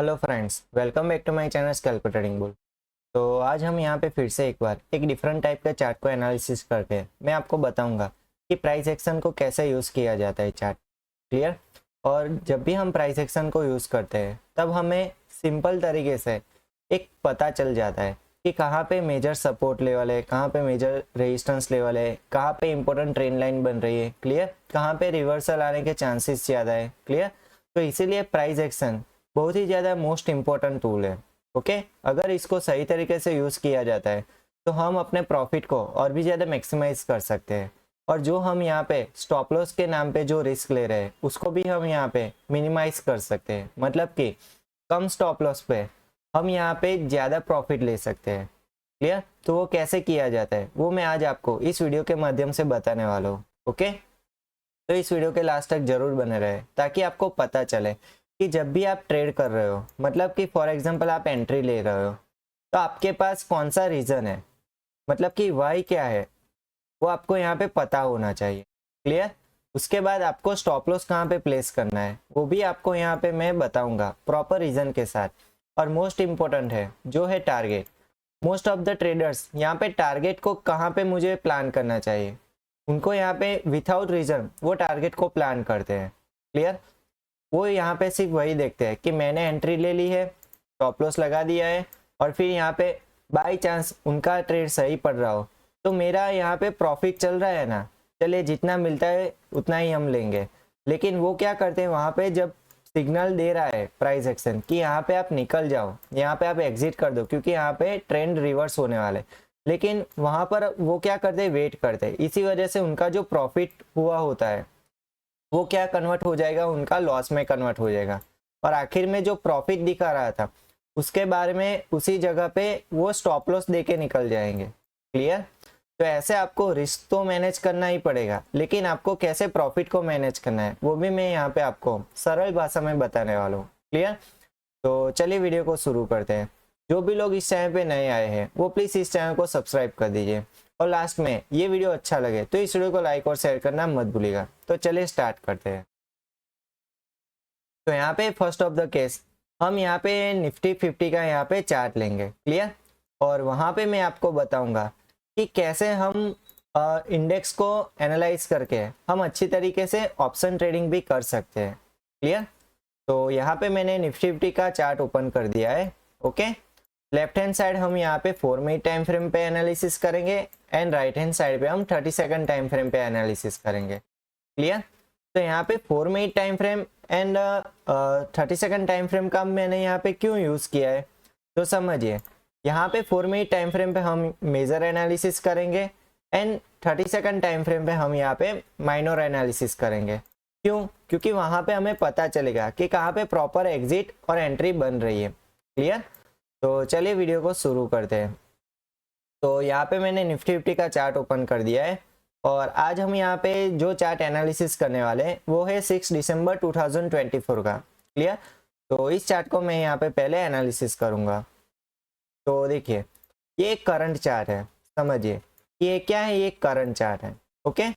Hello friends, welcome back to my channel scalp trading bull. तो आज हम यहाँ पे फिर से एक बार एक डिफरेंट टाइप का चार्ट को एनालिसिस करके मैं आपको बताऊंगा कि प्राइस एक्शन को कैसे यूज़ किया जाता है चार्ट। क्लियर। और जब भी हम प्राइस एक्शन को यूज़ करते हैं तब हमें सिंपल तरीके से एक पता चल जाता है कि कहाँ पे मेजर सपोर्ट लेवल है, कहाँ पे मेजर रेजिस्टेंस लेवल है, कहाँ पे इंपॉर्टेंट ट्रेंड लाइन बन रही है। क्लियर। कहाँ पे रिवर्सल आने के चांसेस ज़्यादा है। क्लियर। तो इसीलिए प्राइस एक्शन बहुत ही ज़्यादा मोस्ट इम्पोर्टेंट टूल है। ओके। अगर इसको सही तरीके से यूज़ किया जाता है तो हम अपने प्रॉफिट को और भी ज़्यादा मैक्सिमाइज कर सकते हैं। और जो हम यहाँ पे स्टॉप लॉस के नाम पे जो रिस्क ले रहे हैं उसको भी हम यहाँ पे मिनिमाइज कर सकते हैं। मतलब कि कम स्टॉप लॉस पे हम यहाँ पे ज़्यादा प्रॉफिट ले सकते हैं। क्लियर। तो वो कैसे किया जाता है वो मैं आज आपको इस वीडियो के माध्यम से बताने वाला हूँ। ओके। तो इस वीडियो के लास्ट तक जरूर बने रहे ताकि आपको पता चले कि जब भी आप ट्रेड कर रहे हो, मतलब कि फॉर एग्जांपल आप एंट्री ले रहे हो, तो आपके पास कौन सा रीज़न है, मतलब कि वाई क्या है, वो आपको यहाँ पे पता होना चाहिए। क्लियर। उसके बाद आपको स्टॉप लॉस कहाँ पे प्लेस करना है वो भी आपको यहाँ पे मैं बताऊंगा प्रॉपर रीज़न के साथ। और मोस्ट इम्पोर्टेंट है जो है target. Most of the traders यहाँ पे टारगेट को कहाँ पे मुझे प्लान करना चाहिए, उनको यहाँ पे विथआउट रीज़न वो टारगेट को प्लान करते हैं। क्लियर। वो यहाँ पे सिर्फ वही देखते हैं कि मैंने एंट्री ले ली है, स्टॉप लॉस लगा दिया है, और फिर यहाँ पे बाय चांस उनका ट्रेड सही पड़ रहा हो तो मेरा यहाँ पे प्रॉफिट चल रहा है ना, चलिए जितना मिलता है उतना ही हम लेंगे। लेकिन वो क्या करते हैं वहाँ पे जब सिग्नल दे रहा है प्राइस एक्शन कि यहाँ पे आप निकल जाओ, यहाँ पे आप एग्जिट कर दो क्योंकि यहाँ पे ट्रेंड रिवर्स होने वाले, लेकिन वहाँ पर वो क्या करते हैं, वेट करते हैं। इसी वजह से उनका जो प्रॉफिट हुआ होता है वो क्या कन्वर्ट हो जाएगा, उनका लॉस में कन्वर्ट हो जाएगा। और आखिर में जो प्रॉफिट दिखा रहा था उसके बारे में उसी जगह पे वो स्टॉप लॉस दे के निकल जाएंगे। क्लियर। तो ऐसे आपको रिस्क तो मैनेज करना ही पड़ेगा, लेकिन आपको कैसे प्रॉफिट को मैनेज करना है वो भी मैं यहाँ पे आपको सरल भाषा में बताने वाला हूँ। क्लियर। तो चलिए वीडियो को शुरू करते हैं। जो भी लोग इस चैनल पे नए आए हैं वो प्लीज़ इस चैनल को सब्सक्राइब कर दीजिए, और लास्ट में ये वीडियो अच्छा लगे तो इस वीडियो को लाइक और शेयर करना मत भूलिएगा। तो चलिए स्टार्ट करते हैं। तो यहाँ पे फर्स्ट ऑफ द केस हम यहाँ पे निफ्टी 50 का यहाँ पे चार्ट लेंगे। क्लियर। और वहाँ पे मैं आपको बताऊंगा कि कैसे हम इंडेक्स को एनालाइज करके हम अच्छी तरीके से ऑप्शन ट्रेडिंग भी कर सकते हैं। क्लियर। तो यहाँ पे मैंने निफ्टी 50 का चार्ट ओपन कर दिया है। ओके। लेफ्ट हैंड साइड हम यहाँ पे 4 मिनट टाइम फ्रेम पे एनालिसिस करेंगे, एंड राइट हैंड साइड पे हम 30 सेकंड टाइम फ्रेम पे एनालिसिस करेंगे। क्लियर। तो यहाँ पे 4 minute time frame and 30 second time frame का मैंने यहाँ पे क्यों यूज़ किया है तो समझिए। यहाँ पे 4 मिनट टाइम फ्रेम पे हम मेजर एनालिसिस करेंगे, एंड 30 सेकंड टाइम फ्रेम पे हम यहाँ पे माइनर एनालिसिस करेंगे। क्यों? क्योंकि वहाँ पे हमें पता चलेगा कि कहाँ पे प्रॉपर एग्जिट और एंट्री बन रही है। क्लियर। तो चलिए वीडियो को शुरू करते हैं। तो यहाँ पे मैंने निफ्टी 50 का चार्ट ओपन कर दिया है, और आज हम यहाँ पे जो चार्ट एनालिसिस करने वाले हैं वो है 6 दिसंबर 2024 का। क्लियर। तो इस चार्ट को मैं यहाँ पे पहले एनालिसिस करूँगा। तो देखिए ये एक करंट चार्ट है, समझिए ये क्या है, ये एक करंट चार्ट है। ओके।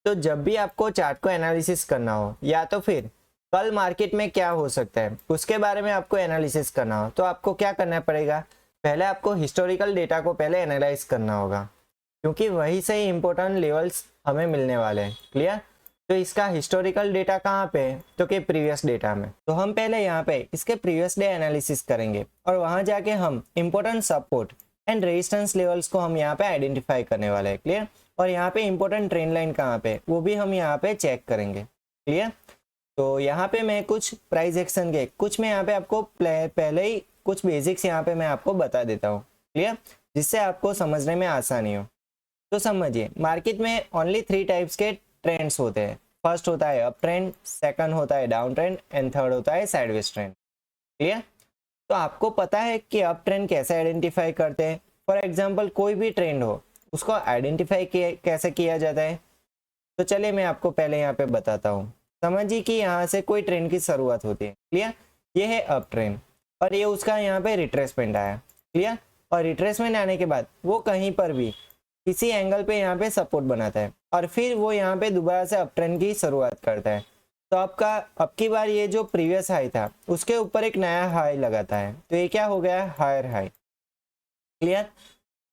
तो जब भी आपको चार्ट को एनालिसिस करना हो, या तो फिर कल मार्केट में क्या हो सकता है उसके बारे में आपको एनालिसिस करना हो, तो आपको क्या करना पड़ेगा, पहले आपको हिस्टोरिकल डेटा को पहले एनालाइज करना होगा, क्योंकि वही से ही इंपॉर्टेंट लेवल्स हमें मिलने वाले हैं। क्लियर। तो इसका हिस्टोरिकल डेटा कहाँ पे है, तो कि प्रीवियस डेटा में। तो हम पहले यहाँ पे इसके प्रीवियस डे एनालिसिस करेंगे, और वहाँ जाके हम important support and resistance levels को हम यहाँ पे आइडेंटिफाई करने वाले हैं। क्लियर। और यहाँ पे इंपॉर्टेंट ट्रेंड लाइन कहाँ पे वो भी हम यहाँ पे चेक करेंगे। क्लियर। तो यहाँ पे मैं कुछ प्राइस एक्शन के कुछ मैं यहाँ पे आपको पहले ही कुछ बेसिक्स यहाँ पे मैं आपको बता देता हूँ। क्लियर। जिससे आपको समझने में आसानी हो। तो समझिए मार्केट में ओनली 3 टाइप्स के ट्रेंड्स होते हैं। फर्स्ट होता है अप ट्रेंड, सेकंड होता है डाउन ट्रेंड, एंड थर्ड होता है साइडवेज ट्रेंड। क्लियर। तो आपको पता है कि अप ट्रेंड कैसे आइडेंटिफाई करते हैं। फॉर एग्जांपल कोई भी ट्रेंड हो उसको आइडेंटिफाई कैसे किया जाता है, तो चलिए मैं आपको पहले यहाँ पे बताता हूँ। समझिए कि यहाँ से कोई ट्रेंड की शुरुआत होती है। क्लियर। ये है अप ट्रेंड, और ये उसका यहाँ पे रिट्रेसमेंट आया। क्लियर। और रिट्रेसमेंट आने के बाद वो कहीं पर भी किसी एंगल पे यहाँ पे सपोर्ट बनाता है, और फिर वो यहाँ पे दोबारा से अप ट्रेंड की शुरुआत करता है। तो आपका अब की बार ये जो प्रीवियस हाई था उसके ऊपर एक नया हाई लगाता है, तो ये क्या हो गया, हायर हाई। क्लियर।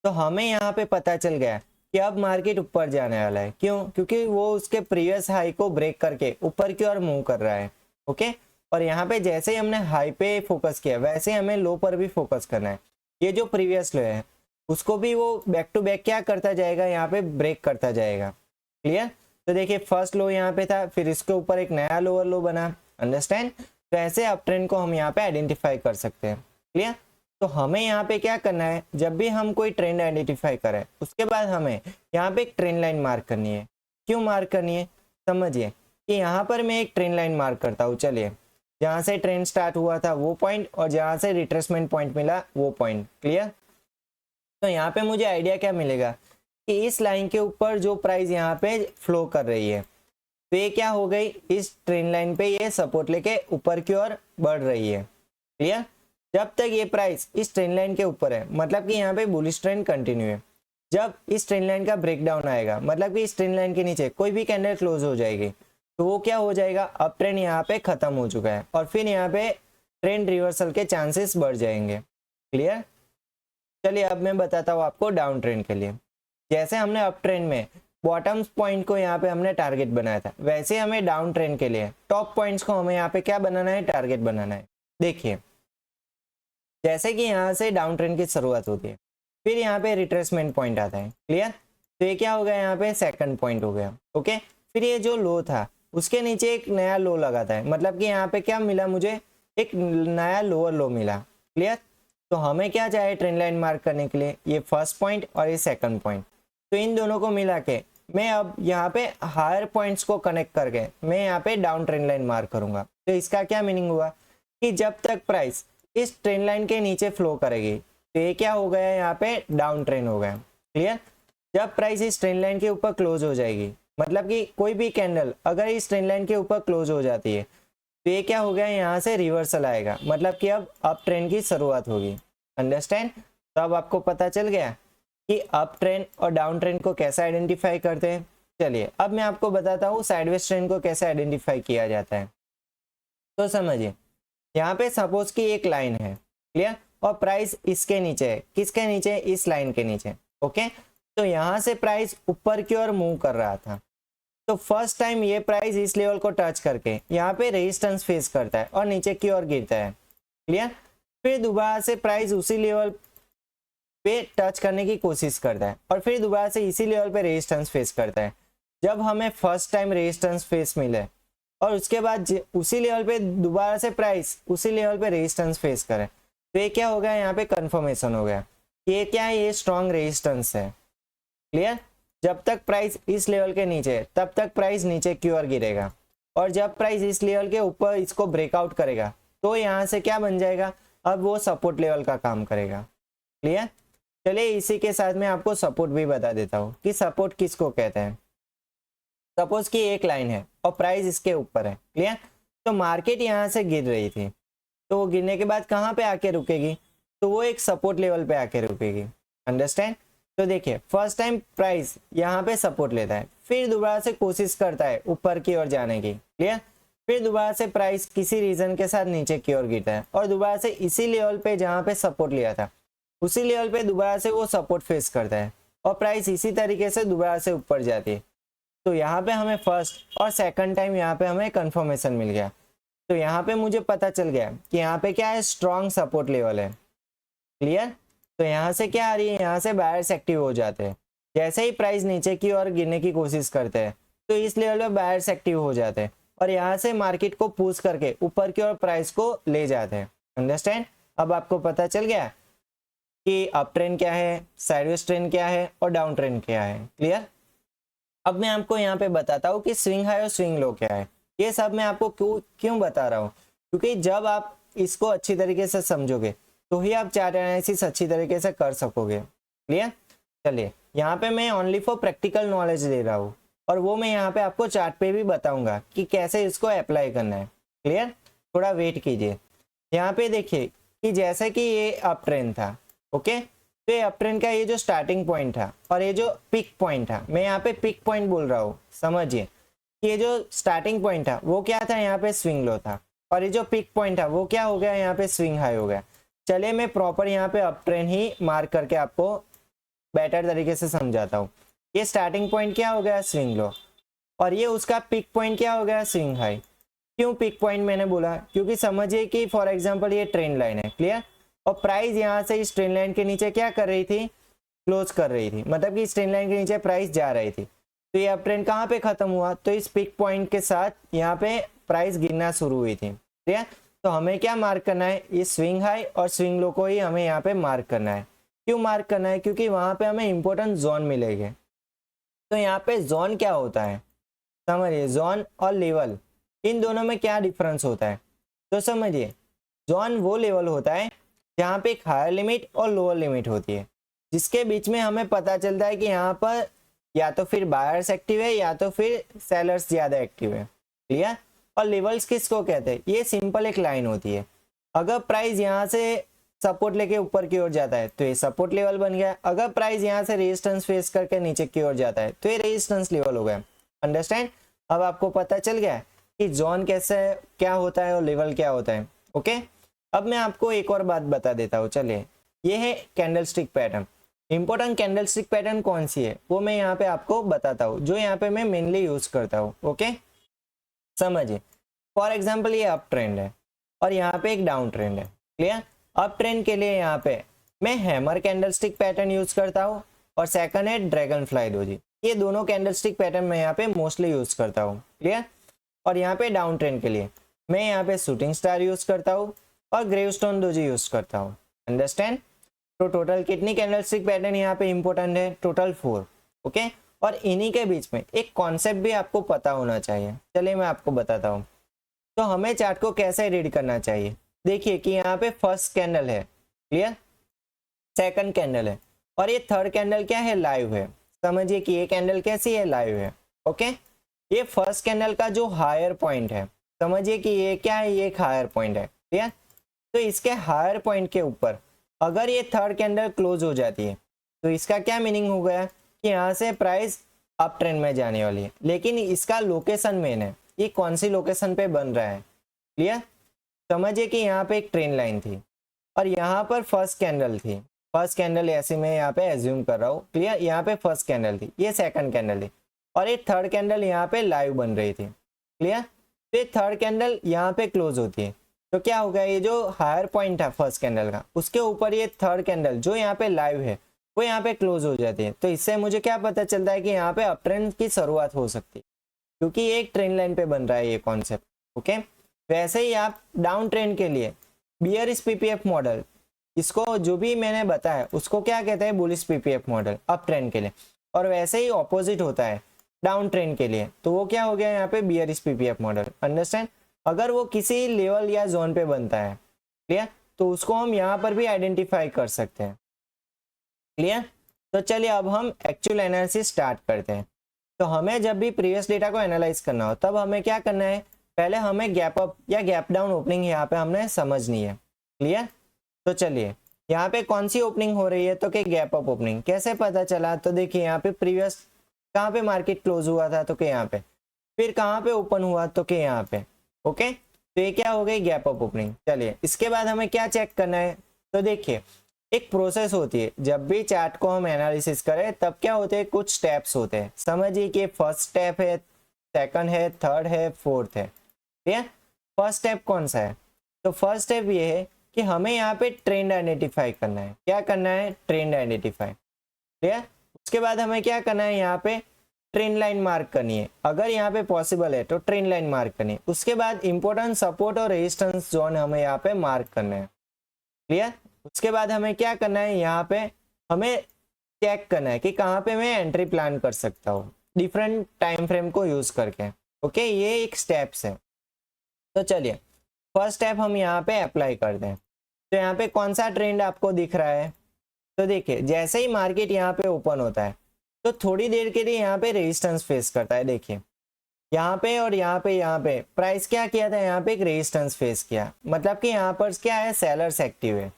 तो हमें यहाँ पे पता चल गया कि अब मार्केट ऊपर जाने वाला है। क्यों? क्योंकि वो उसके प्रीवियस हाई को ब्रेक करके ऊपर की ओर मूव कर रहा है। ओके। और यहाँ पे जैसे ही हमने हाई पे फोकस किया वैसे ही हमें लो पर भी फोकस करना है। ये जो प्रीवियस लो है उसको भी वो बैक टू बैक क्या करता जाएगा, यहाँ पे ब्रेक करता जाएगा। क्लियर। तो देखिए फर्स्ट लो यहाँ पे था, फिर इसके ऊपर एक नया लोअर लो बना। अंडरस्टैंड। तो ऐसे अप ट्रेंड को हम यहाँ पे आइडेंटिफाई कर सकते हैं। क्लियर। तो हमें यहाँ पे क्या करना है, जब भी हम कोई ट्रेंड आइडेंटिफाई करें उसके बाद हमें यहाँ पे एक ट्रेंड लाइन मार्क करनी है। क्यों मार्क करनी है, समझिए कि यहाँ पर मैं एक ट्रेंड लाइन मार्क करता हूँ। चलिए, जहाँ से ट्रेंड स्टार्ट हुआ था वो पॉइंट और जहाँ से रिट्रेसमेंट पॉइंट मिला वो पॉइंट। क्लियर। तो यहाँ पे मुझे आइडिया क्या मिलेगा कि इस लाइन के ऊपर जो प्राइस यहाँ पे फ्लो कर रही है तो ये क्या हो गई, इस ट्रेंड लाइन पे ये सपोर्ट लेके ऊपर की ओर बढ़ रही है। क्लियर। जब तक ये प्राइस इस ट्रेंड लाइन के ऊपर है मतलब कि यहाँ पे बुलिश ट्रेंड कंटिन्यू है। जब इस ट्रेंड लाइन का ब्रेकडाउन आएगा मतलब कि इस ट्रेंड लाइन के नीचे कोई भी कैंडल क्लोज हो जाएगी तो वो क्या हो जाएगा, अप ट्रेंड यहाँ पे खत्म हो चुका है और फिर यहाँ पे ट्रेंड रिवर्सल के चांसेस बढ़ जाएंगे। क्लियर। चलिए अब मैं बताता हूँ आपको डाउन ट्रेंड के लिए। जैसे हमने अप ट्रेंड में बॉटम पॉइंट को यहाँ पे हमने टारगेट बनाया था, वैसे हमें डाउन ट्रेंड के लिए टॉप पॉइंट्स को हमें यहाँ पे क्या बनाना है, टारगेट बनाना है। देखिए जैसे कि यहाँ से डाउन ट्रेंड की शुरुआत होती है, फिर यहाँ पे रिट्रेसमेंट पॉइंट आता है। क्लियर। तो ये क्या हो गया, यहाँ पे सेकंड पॉइंट हो गया। ओके। फिर ये जो लो था उसके नीचे एक नया लो लगाता है, मतलब कि यहाँ पे क्या मिला मुझे, एक नया लोअर लो मिला। क्लियर। तो हमें क्या चाहिए ट्रेंड लाइन मार्क करने के लिए, ये फर्स्ट पॉइंट और ये सेकंड पॉइंट। तो इन दोनों को मिला के मैं अब यहाँ पे हायर पॉइंट्स को कनेक्ट करके मैं यहाँ पे डाउन ट्रेंड लाइन मार्क करूंगा। तो इसका क्या मीनिंग हुआ कि जब तक प्राइस इस ट्रेंड लाइन के नीचे फ्लो करेगी तो ये क्या हो गया, यहाँ पे डाउन ट्रेंड हो गया। क्लियर। जब प्राइस इस ट्रेंड लाइन के ऊपर क्लोज हो जाएगी मतलब कि कोई भी कैंडल अगर इस ट्रेंड लाइन के ऊपर क्लोज हो जाती है तो ये क्या हो गया, यहाँ से रिवर्सल आएगा, मतलब कि अब अप ट्रेंड की शुरुआत होगी। अंडरस्टैंड। तो अब आपको पता चल गया कि अप ट्रेंड और डाउन ट्रेंड को कैसे आइडेंटिफाई करते हैं। चलिए अब मैं आपको बताता हूँ साइडवेज ट्रेंड को कैसे आइडेंटिफाई किया जाता है। तो समझिए यहाँ पे सपोज की एक लाइन है। क्लियर। और प्राइस इसके नीचे है, किसके नीचे, इस लाइन के नीचे। ओके। तो यहाँ से प्राइस ऊपर की ओर मूव कर रहा था, तो फर्स्ट टाइम ये प्राइस इस लेवल को टच करके यहाँ पे रेजिस्टेंस फेस करता है और नीचे की ओर गिरता है। क्लियर। फिर दोबारा से प्राइस उसी लेवल पे टच करने की कोशिश करता है और फिर दोबारा से इसी लेवल पे रेजिस्टेंस फेस करता है। जब हमें फर्स्ट टाइम रेजिस्टेंस फेस मिले और उसके बाद उसी लेवल पे दोबारा से प्राइस उसी लेवल पे रेजिस्टेंस फेस करे तो ये क्या हो गया, यहाँ पे कंफर्मेशन हो गया ये क्या है, ये स्ट्रॉन्ग रेजिस्टेंस है। क्लियर। जब तक प्राइस इस लेवल के नीचे है तब तक प्राइस नीचे की ओर गिरेगा और जब प्राइस इस लेवल के ऊपर इसको ब्रेकआउट करेगा तो यहाँ से क्या बन जाएगा, अब वो सपोर्ट लेवल का काम करेगा। क्लियर। चलिए इसी के साथ में आपको सपोर्ट भी बता देता हूँ कि सपोर्ट किसको कहते हैं। सपोज कि एक लाइन है और प्राइस इसके ऊपर है। क्लियर। तो मार्केट यहाँ से गिर रही थी तो वो गिरने के बाद कहाँ पे आके रुकेगी, तो वो एक सपोर्ट लेवल पे आके रुकेगी। अंडरस्टैंड। तो देखिए फर्स्ट टाइम प्राइस यहाँ पे सपोर्ट लेता है, फिर दोबारा से कोशिश करता है ऊपर की ओर जाने की। क्लियर। फिर दोबारा से प्राइस किसी रीजन के साथ नीचे की ओर गिरता है और दोबारा से इसी लेवल पे जहाँ पे सपोर्ट लिया था उसी लेवल पे दोबारा से वो सपोर्ट फेस करता है और प्राइस इसी तरीके से दोबारा से ऊपर जाती है। तो यहाँ पे हमें फर्स्ट और सेकंड टाइम यहाँ पे हमें कंफर्मेशन मिल गया। तो यहाँ पे मुझे पता चल गया कि यहाँ पे क्या है, स्ट्रॉन्ग सपोर्ट लेवल है। क्लियर। तो यहाँ से क्या आ रही है, यहाँ से बायर्स एक्टिव हो जाते हैं। जैसे ही प्राइस नीचे की ओर गिरने की कोशिश करते हैं तो इस लेवल पे बायर्स एक्टिव हो जाते हैं और यहाँ से मार्केट को पुश करके ऊपर की ओर प्राइस को ले जाते हैं। अंडरस्टैंड। अब आपको पता चल गया कि अप ट्रेंड क्या है, साइडवेज ट्रेंड क्या है और डाउन ट्रेंड क्या है। क्लियर। अब मैं आपको यहाँ पे बताता हूँ कि स्विंग हाई और स्विंग लो क्या है। ये सब मैं आपको क्यों बता रहा हूँ, क्योंकि जब आप इसको अच्छी तरीके से समझोगे तो ही आप चार्ट एनालिसिस अच्छी तरीके से कर सकोगे। क्लियर। चलिए यहाँ पे मैं ओनली फॉर प्रैक्टिकल नॉलेज दे रहा हूँ और वो मैं यहाँ पे आपको चार्ट पे भी बताऊंगा कि कैसे इसको अप्लाई करना है। क्लियर। थोड़ा वेट कीजिए। यहाँ पे देखिए कि जैसे कि ये अप ट्रेंड था। ओके। तो ये अप ट्रेंड का ये जो स्टार्टिंग पॉइंट था और ये जो पिक पॉइंट था, मैं यहाँ पे पिक पॉइंट बोल रहा हूँ, समझिए ये जो स्टार्टिंग पॉइंट था वो क्या था, यहाँ पे स्विंग लो था, और ये जो पिक पॉइंट था वो क्या हो गया, यहाँ पे स्विंग हाई हो गया। चलिए मैं प्रॉपर यहाँ पे अप ट्रेंड ही मार्क करके आपको बेटर तरीके से समझाता हूँ। ये स्टार्टिंग पॉइंट क्या हो गया, स्विंग लो, और ये उसका पिक पॉइंट क्या हो गया, स्विंग हाई। क्यों पिक पॉइंट मैंने बोला, क्योंकि समझिए कि फॉर एग्जांपल ये ट्रेंड लाइन है, क्लियर, और प्राइस यहाँ से इस ट्रेंड लाइन के नीचे क्या कर रही थी, क्लोज कर रही थी, मतलब कि इस ट्रेंड लाइन के नीचे प्राइस जा रही थी। तो ये अप ट्रेंड कहाँ पे खत्म हुआ, तो इस पिक पॉइंट के साथ यहाँ पे प्राइस गिरना शुरू हुई थी, ठीक है। तो हमें क्या मार्क करना है, ये स्विंग हाई और स्विंग लो को ही हमें यहाँ पे मार्क करना है। क्यों मार्क करना है, क्योंकि वहां पे हमें इंपॉर्टेंट जोन मिलेंगे। तो यहाँ पे जोन क्या होता है, समझिए, जोन और लेवल इन दोनों में क्या डिफरेंस होता है। तो समझिए, जोन वो लेवल होता है जहाँ पे एक हायर लिमिट और लोअर लिमिट होती है, जिसके बीच में हमें पता चलता है कि यहाँ पर या तो फिर बायर्स एक्टिव है या तो फिर सेलर्स ज्यादा एक्टिव है, क्लियर। और लेवल्स किसको कहते हैं, ये सिंपल एक लाइन होती है। अगर प्राइस यहाँ से सपोर्ट लेके ऊपर की ओर जाता है तो ये सपोर्ट लेवल बन गया, अगर प्राइस यहाँ से रेजिस्टेंस फेस करके नीचे की ओर जाता है तो ये रेजिस्टेंस लेवल हो गया। अंडरस्टैंड, अब आपको पता चल गया कि जोन कैसे क्या होता है और लेवल क्या होता है। ओके, अब मैं आपको एक और बात बता देता हूँ। चलिए, ये है candlestick pattern. Important candlestick pattern कौन सी है वो मैं यहाँ पे आपको बताता हूँ, जो यहाँ पे मैं मेनली यूज करता हूँ। ओके, समझिए, फॉर एग्जाम्पल ये अप ट्रेंड है और यहाँ पे एक डाउन ट्रेंड है, क्लियर। अप ट्रेंड के लिए यहाँ पे मैं हैमर कैंडलस्टिक पैटर्न यूज करता हूँ और सेकंड है ड्रैगन फ्लाई डोजी। ये दोनों कैंडलस्टिक पैटर्न मैं यहाँ पे मोस्टली यूज करता हूँ, क्लियर। और यहाँ पे डाउन ट्रेंड के लिए मैं यहाँ पे शूटिंग स्टार यूज करता हूँ और ग्रेवस्टोन डोजी यूज करता हूँ। अंडरस्टैंड, तो टोटल कितनी कैंडलस्टिक पैटर्न यहाँ पे इंपॉर्टेंट है, टोटल 4। ओके, और इन्हीं के बीच में एक कॉन्सेप्ट भी आपको पता होना चाहिए। चलिए मैं आपको बताता हूँ। तो हमें चार्ट को कैसे रीड करना चाहिए, देखिए कि यहाँ पे फर्स्ट कैंडल है, क्लियर, सेकंड कैंडल है और ये थर्ड कैंडल क्या है, लाइव है। समझिए कि ये कैंडल कैसी है, लाइव है। ओके, ये फर्स्ट कैंडल का जो हायर पॉइंट है, समझिए कि ये क्या है, ये एक हायर पॉइंट है, क्लियर। तो इसके हायर पॉइंट के ऊपर अगर ये थर्ड कैंडल क्लोज हो जाती है तो इसका क्या मीनिंग हो गया कि यहाँ से प्राइस अप ट्रेंड में जाने वाली है। लेकिन इसका लोकेशन मेन है, ये कौन सी लोकेशन पे बन रहा है, क्लियर। समझिए कि यहाँ पे एक ट्रेंड लाइन थी और यहाँ पर फर्स्ट कैंडल थी। फर्स्ट कैंडल ऐसे मैं यहाँ पे एज्यूम कर रहा हूँ, क्लियर। यहाँ पे फर्स्ट कैंडल थी, ये सेकंड कैंडल थी और ये थर्ड कैंडल यहाँ पे लाइव बन रही थी, क्लियर। तो ये थर्ड कैंडल यहाँ पे क्लोज होती है तो क्या हो गया, ये जो हायर पॉइंट था फर्स्ट कैंडल का उसके ऊपर ये थर्ड कैंडल जो यहाँ पे लाइव है वो यहाँ पे क्लोज हो जाती है। तो इससे मुझे क्या पता चलता है कि यहाँ पे अप ट्रेंड की शुरुआत हो सकती है, क्योंकि ये एक ट्रेंड लाइन पे बन रहा है ये कॉन्सेप्ट। ओके, वैसे ही आप डाउन ट्रेंड के लिए बियरिश पीपीएफ मॉडल, इसको जो भी मैंने बताया उसको क्या कहते हैं, bullish PPF model up trend के लिए। और वैसे ही ऑपोजिट होता है डाउन ट्रेंड के लिए, तो वो क्या हो गया यहाँ पे, बियरिश पीपीएफ मॉडल। अंडरस्टैंड, अगर वो किसी लेवल या जोन पे बनता है, क्लियर, तो उसको हम यहाँ पर भी आइडेंटिफाई कर सकते हैं, क्लियर। तो चलिए अब हम एक्चुअल एनालिसिस स्टार्ट करते हैं। तो हमें जब भी प्रीवियस डेटा को एनालाइज करना हो तब हमें क्या करना है, पहले हमें गैप अप या गैप डाउन ओपनिंग यहाँ पे हमने समझनी है, क्लियर। तो चलिए यहाँ पे कौन सी ओपनिंग हो रही है, तो कि गैप अप ओपनिंग। कैसे पता चला, तो देखिए यहाँ पे प्रीवियस कहाँ पे मार्केट क्लोज हुआ था, तो कि यहाँ पे, फिर कहाँ पे ओपन हुआ, तो कि यहाँ पे। ओके, तो ये क्या हो गई, गैप अप ओपनिंग। चलिए इसके बाद हमें क्या चेक करना है, तो देखिए एक प्रोसेस होती है, जब भी चार्ट को हम एनालिसिस करें तब क्या होते हैं, कुछ स्टेप्स होते हैं। समझिए कि फर्स्ट स्टेप है, सेकंड है, थर्ड है, फोर्थ है, ठीक है। फर्स्ट स्टेप कौन सा है, तो फर्स्ट स्टेप ये है कि हमें यहाँ पे ट्रेंड आइडेंटिफाई करना है। क्या करना है, ट्रेंड आइडेंटिफाई, ठीक है। उसके बाद हमें क्या करना है, यहाँ पे ट्रेंड लाइन मार्क करनी है, अगर यहाँ पे पॉसिबल है तो ट्रेंड लाइन मार्क करनी है। उसके बाद इंपॉर्टेंट सपोर्ट और रेजिस्टेंस जोन हमें यहाँ पे मार्क करना है, क्लियर। उसके बाद हमें क्या करना है, यहाँ पे हमें चेक करना है कि कहाँ पे मैं एंट्री प्लान कर सकता हूँ डिफरेंट टाइम फ्रेम को यूज करके। ओके, ये एक स्टेप्स है। तो चलिए फर्स्ट स्टेप हम यहाँ पे अप्लाई कर दें। तो यहाँ पे कौन सा ट्रेंड आपको दिख रहा है, तो देखिए जैसे ही मार्केट यहाँ पे ओपन होता है तो थोड़ी देर के लिए यहाँ पे रेजिस्टेंस फेस करता है। देखिए यहाँ पे और यहाँ पे प्राइस क्या किया था, यहाँ पे एक रेजिस्टेंस फेस किया, मतलब कि यहाँ पर क्या है, सेलर्स एक्टिव है।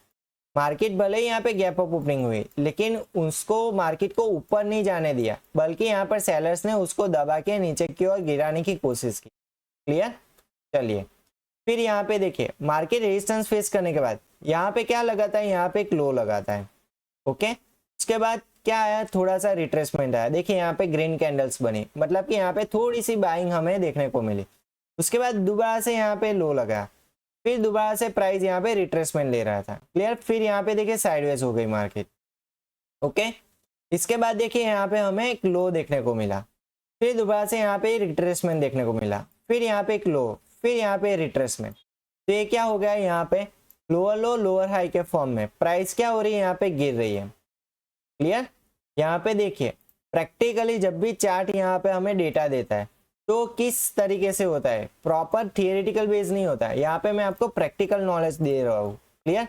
मार्केट भले ही यहाँ पे गैप अप ओपनिंग हुई, लेकिन उसको मार्केट को ऊपर नहीं जाने दिया, बल्कि यहाँ पर सेलर्स ने उसको दबा के नीचे की ओर गिराने की कोशिश की। क्लियर? चलिए फिर यहाँ पे देखिए, मार्केट रेजिस्टेंस फेस करने के बाद यहाँ पे क्या लगाता है, यहाँ पे एक लो लगाता है। ओके, उसके बाद क्या आया, थोड़ा सा रिट्रेसमेंट आया। देखिए यहाँ पे ग्रीन कैंडल्स बनी, मतलब कि यहाँ पे थोड़ी सी बाइंग हमें देखने को मिली। उसके बाद दोबारा से यहाँ पे लो लगा, फिर दोबारा से प्राइस यहाँ पे रिट्रेसमेंट ले रहा था। क्लियर? फिर यहाँ पे देखिए साइडवेज हो गई मार्केट। ओके, इसके बाद देखिए यहाँ पे हमें एक लो देखने को मिला, फिर दोबारा से यहाँ पे रिट्रेसमेंट देखने को मिला, फिर यहाँ पे एक लो, फिर यहाँ पे रिट्रेसमेंट। तो ये क्या हो गया, यहाँ पे लोअर लो लोअर हाई के फॉर्म में प्राइस क्या हो रही है, यहाँ पे गिर रही है। क्लियर? यहाँ पे देखिए प्रैक्टिकली जब भी चार्ट यहाँ पे हमें डेटा देता है तो किस तरीके से होता है, प्रॉपर थियोरेटिकल बेस नहीं होता है, यहाँ पे मैं आपको प्रैक्टिकल नॉलेज दे रहा हूँ। क्लियर?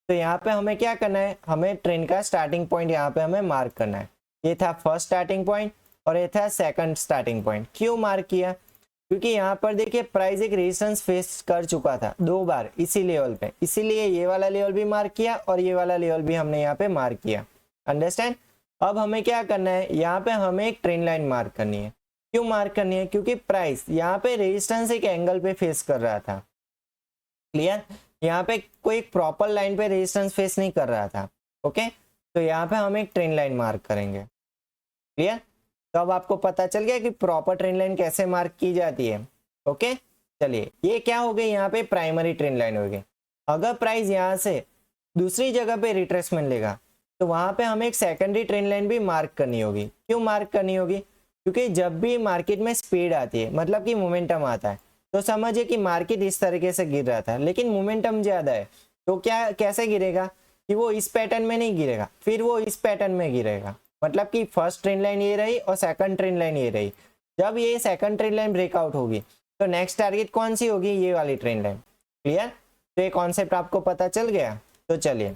तो यहाँ पे हमें क्या करना है, हमें ट्रेंड का स्टार्टिंग पॉइंट यहाँ पे हमें मार्क करना है। ये था फर्स्ट स्टार्टिंग पॉइंट और ये था सेकंड स्टार्टिंग पॉइंट। क्यों मार्क किया? क्योंकि यहाँ पर देखिए प्राइस एक रेजिस्टेंस फेस कर चुका था 2 बार इसी लेवल पे, इसीलिए ये वाला लेवल भी मार्क किया और ये वाला लेवल भी हमने यहाँ पे मार्क किया। अंडरस्टैंड? अब हमें क्या करना है, यहाँ पे हमें एक ट्रेंड लाइन मार्क करनी है। क्यों मार्क करनी है? क्योंकि प्राइस यहाँ पे रेजिस्टेंस एक एंगल पे फेस कर रहा था। क्लियर? यहाँ पे कोई प्रॉपर लाइन पे रेजिस्टेंस फेस नहीं कर रहा था। ओके, तो यहाँ पे हम एक ट्रेंड लाइन मार्क करेंगे। क्लियर? तो अब आपको पता चल गया कि प्रॉपर ट्रेंड लाइन कैसे मार्क की जाती है। ओके, चलिए ये क्या हो गई, यहाँ पे प्राइमरी ट्रेंड लाइन हो गई। अगर प्राइस यहाँ से दूसरी जगह पे रिट्रेसमेंट लेगा तो वहां पे हमें एक सेकेंडरी ट्रेंड लाइन भी मार्क करनी होगी। क्यों मार्क करनी होगी? क्योंकि जब भी मार्केट में स्पीड आती है, मतलब कि मोमेंटम आता है, तो समझिए कि मार्केट इस तरीके से गिर रहा था, लेकिन मोमेंटम ज्यादा है, तो क्या कैसे गिरेगा कि वो इस पैटर्न में नहीं गिरेगा, फिर वो इस पैटर्न में गिरेगा। मतलब कि फर्स्ट ट्रेंड लाइन ये रही और सेकंड ट्रेंड लाइन ये रही। जब ये सेकंड ट्रेंड लाइन ब्रेकआउट होगी तो नेक्स्ट टारगेट कौन सी होगी, ये वाली ट्रेंड लाइन। क्लियर? तो ये कॉन्सेप्ट आपको पता चल गया। तो चलिए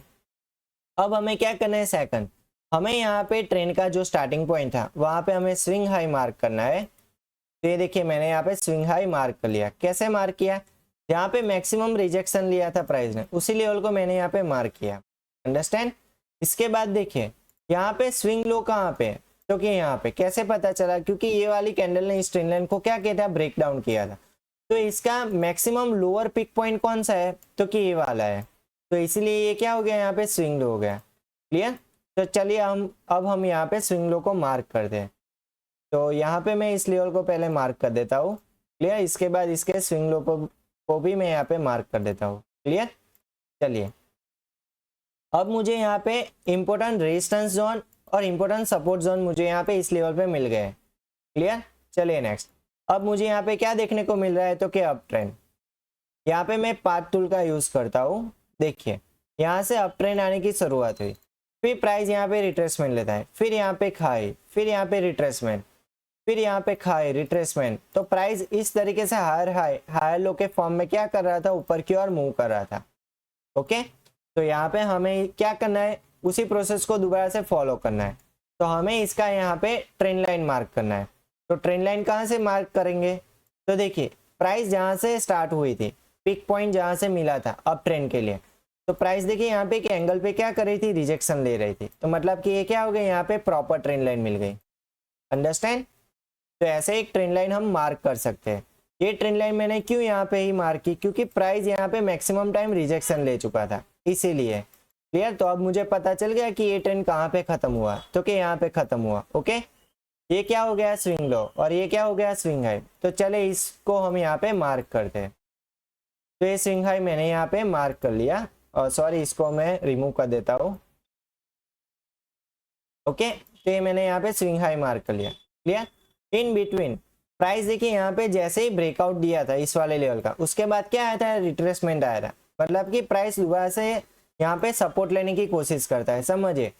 अब हमें क्या करना है, सेकंड हमें यहाँ पे ट्रेंड का जो स्टार्टिंग पॉइंट था वहां पे हमें स्विंग हाई मार्क करना है। तो ये देखिए मैंने यहाँ पे स्विंग हाई मार्क कर लिया। कैसे मार्क किया? यहाँ पे मैक्सिमम रिजेक्शन लिया था प्राइस ने, उसी लेवल को मैंने यहाँ पे मार्क किया। अंडरस्टैंड? इसके बाद देखिए यहाँ पे स्विंग लो कहाँ पे, तो कि यहाँ पे। कैसे पता चला? क्योंकि ये वाली कैंडल ने इस ट्रेंड लाइन को क्या किया था, ब्रेक डाउन किया था। तो इसका मैक्सिमम लोअर पिक पॉइंट कौन सा है, तो कि ये वाला है, तो इसलिए ये क्या हो गया, यहाँ पे स्विंग लो हो गया। क्लियर? तो चलिए अब हम यहाँ पे स्विंग लो को मार्क करते हैं। तो यहाँ पे मैं इस लेवल को पहले मार्क कर देता हूँ। क्लियर? इसके बाद इसके स्विंग लो को भी मैं यहाँ पे मार्क कर देता हूँ। क्लियर? चलिए अब मुझे यहाँ पे इंपॉर्टेंट रेजिस्टेंस जोन और इंपॉर्टेंट सपोर्ट जोन मुझे यहाँ पे इस लेवल पे मिल गए। क्लियर? चलिए नेक्स्ट, अब मुझे यहाँ पे क्या देखने को मिल रहा है, तो क्या अप ट्रेंड। यहाँ पे मैं पाथ टूल का यूज करता हूँ। देखिए यहाँ से अप ट्रेंड आने की शुरुआत हुई, फिर प्राइस यहाँ पे रिट्रेसमेंट लेता है, फिर यहाँ पे खाई, फिर यहाँ पे रिट्रेसमेंट, फिर यहाँ पे खाई रिट्रेसमेंट। तो प्राइस इस तरीके से हायर हाई हायर लो के फॉर्म में क्या कर रहा था, ऊपर की ओर मूव कर रहा था। ओके, तो यहाँ पे हमें क्या करना है, उसी प्रोसेस को दोबारा से फॉलो करना है। तो हमें इसका यहाँ पे ट्रेंड लाइन मार्क करना है। तो ट्रेंड लाइन कहाँ से मार्क करेंगे, तो देखिए प्राइस जहाँ से स्टार्ट हुई थी, पिक पॉइंट जहाँ से मिला था अप ट्रेंड के लिए, तो प्राइस देखिए यहाँ पे एक एंगल पे क्या कर रही थी, रिजेक्शन ले रही थी। तो मतलब कि ये क्या हो गया, यहाँ पे प्रॉपर ट्रेंड लाइन मिल गई। अंडरस्टैंड? तो ऐसे एक ट्रेंड लाइन हम मार्क कर सकते हैं। ये ट्रेंड लाइन मैंने क्यों यहाँ पे ही मार्क की, क्योंकि प्राइस यहाँ पे मैक्सिमम टाइम रिजेक्शन ले चुका था, इसीलिए। क्लियर? तो अब मुझे पता चल गया कि ये ट्रेंड कहाँ पे खत्म हुआ, तो कि यहाँ पे खत्म हुआ। ओके, ये क्या हो गया, स्विंग लो, और ये क्या हो गया, स्विंग हाई। तो चले इसको हम यहाँ पे मार्क करते हैं। तो ये स्विंग हाई मैंने यहाँ पे मार्क कर लिया, और सॉरी इसको मैं रिमूव कर देता हूँ। ओके, तो ये मैंने यहाँ पे स्विंग हाई मार्क कर लिया। क्लियर? इन बिटवीन प्राइस देखिए यहाँ पे जैसे ही ब्रेकआउट दिया था इस वाले लेवल का, उसके बाद क्या आया था, रिट्रेसमेंट आया था। मतलब कि प्राइस दोबारा से यहाँ पे सपोर्ट लेने की कोशिश करता है। समझिए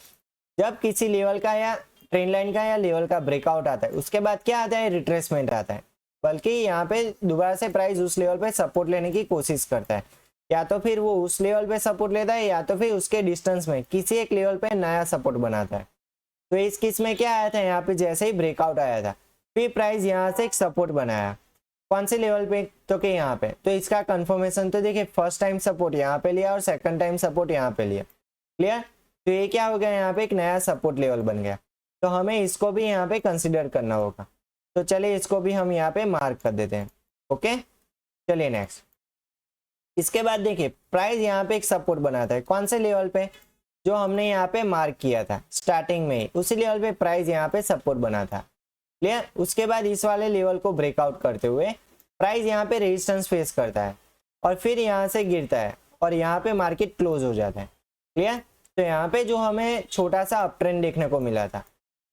जब किसी लेवल का या ट्रेंड लाइन का या लेवल का ब्रेकआउट आता है, उसके बाद क्या आता है, रिट्रेसमेंट आता है। बल्कि यहाँ पे दोबारा से प्राइस उस लेवल पे सपोर्ट लेने की कोशिश करता है, या तो फिर वो उस लेवल पे सपोर्ट लेता है, या तो फिर उसके डिस्टेंस में किसी एक लेवल पे नया सपोर्ट बनाता है। तो इस केस में क्या आया था, यहाँ पे जैसे ही ब्रेकआउट आया था, फिर प्राइस यहाँ से एक सपोर्ट बनाया। कौन से लेवल पे, तो कि यहाँ पे। तो इसका कंफर्मेशन तो देखिए फर्स्ट टाइम सपोर्ट यहाँ पे लिया और सेकंड टाइम सपोर्ट यहाँ पे लिया। क्लियर। तो ये क्या हो गया, यहाँ पे एक नया सपोर्ट लेवल बन गया, तो हमें इसको भी यहाँ पे कंसिडर करना होगा। तो चलिए इसको भी हम यहाँ पे मार्क कर देते हैं। ओके, चलिए नेक्स्ट। इसके बाद देखिए प्राइस यहाँ पे एक सपोर्ट बनाता है, कौन से लेवल पे, जो हमने यहाँ पे मार्क किया था स्टार्टिंग में ही, उसी लेवल पे प्राइस यहाँ पे सपोर्ट बना था। क्लियर। उसके बाद इस वाले लेवल को ब्रेकआउट करते हुए प्राइस यहाँ पे रेजिस्टेंस फेस करता है और फिर यहाँ से गिरता है और यहाँ पे मार्केट क्लोज हो जाता है। क्लियर। तो यहाँ पे जो हमें छोटा सा अप ट्रेंड देखने को मिला था,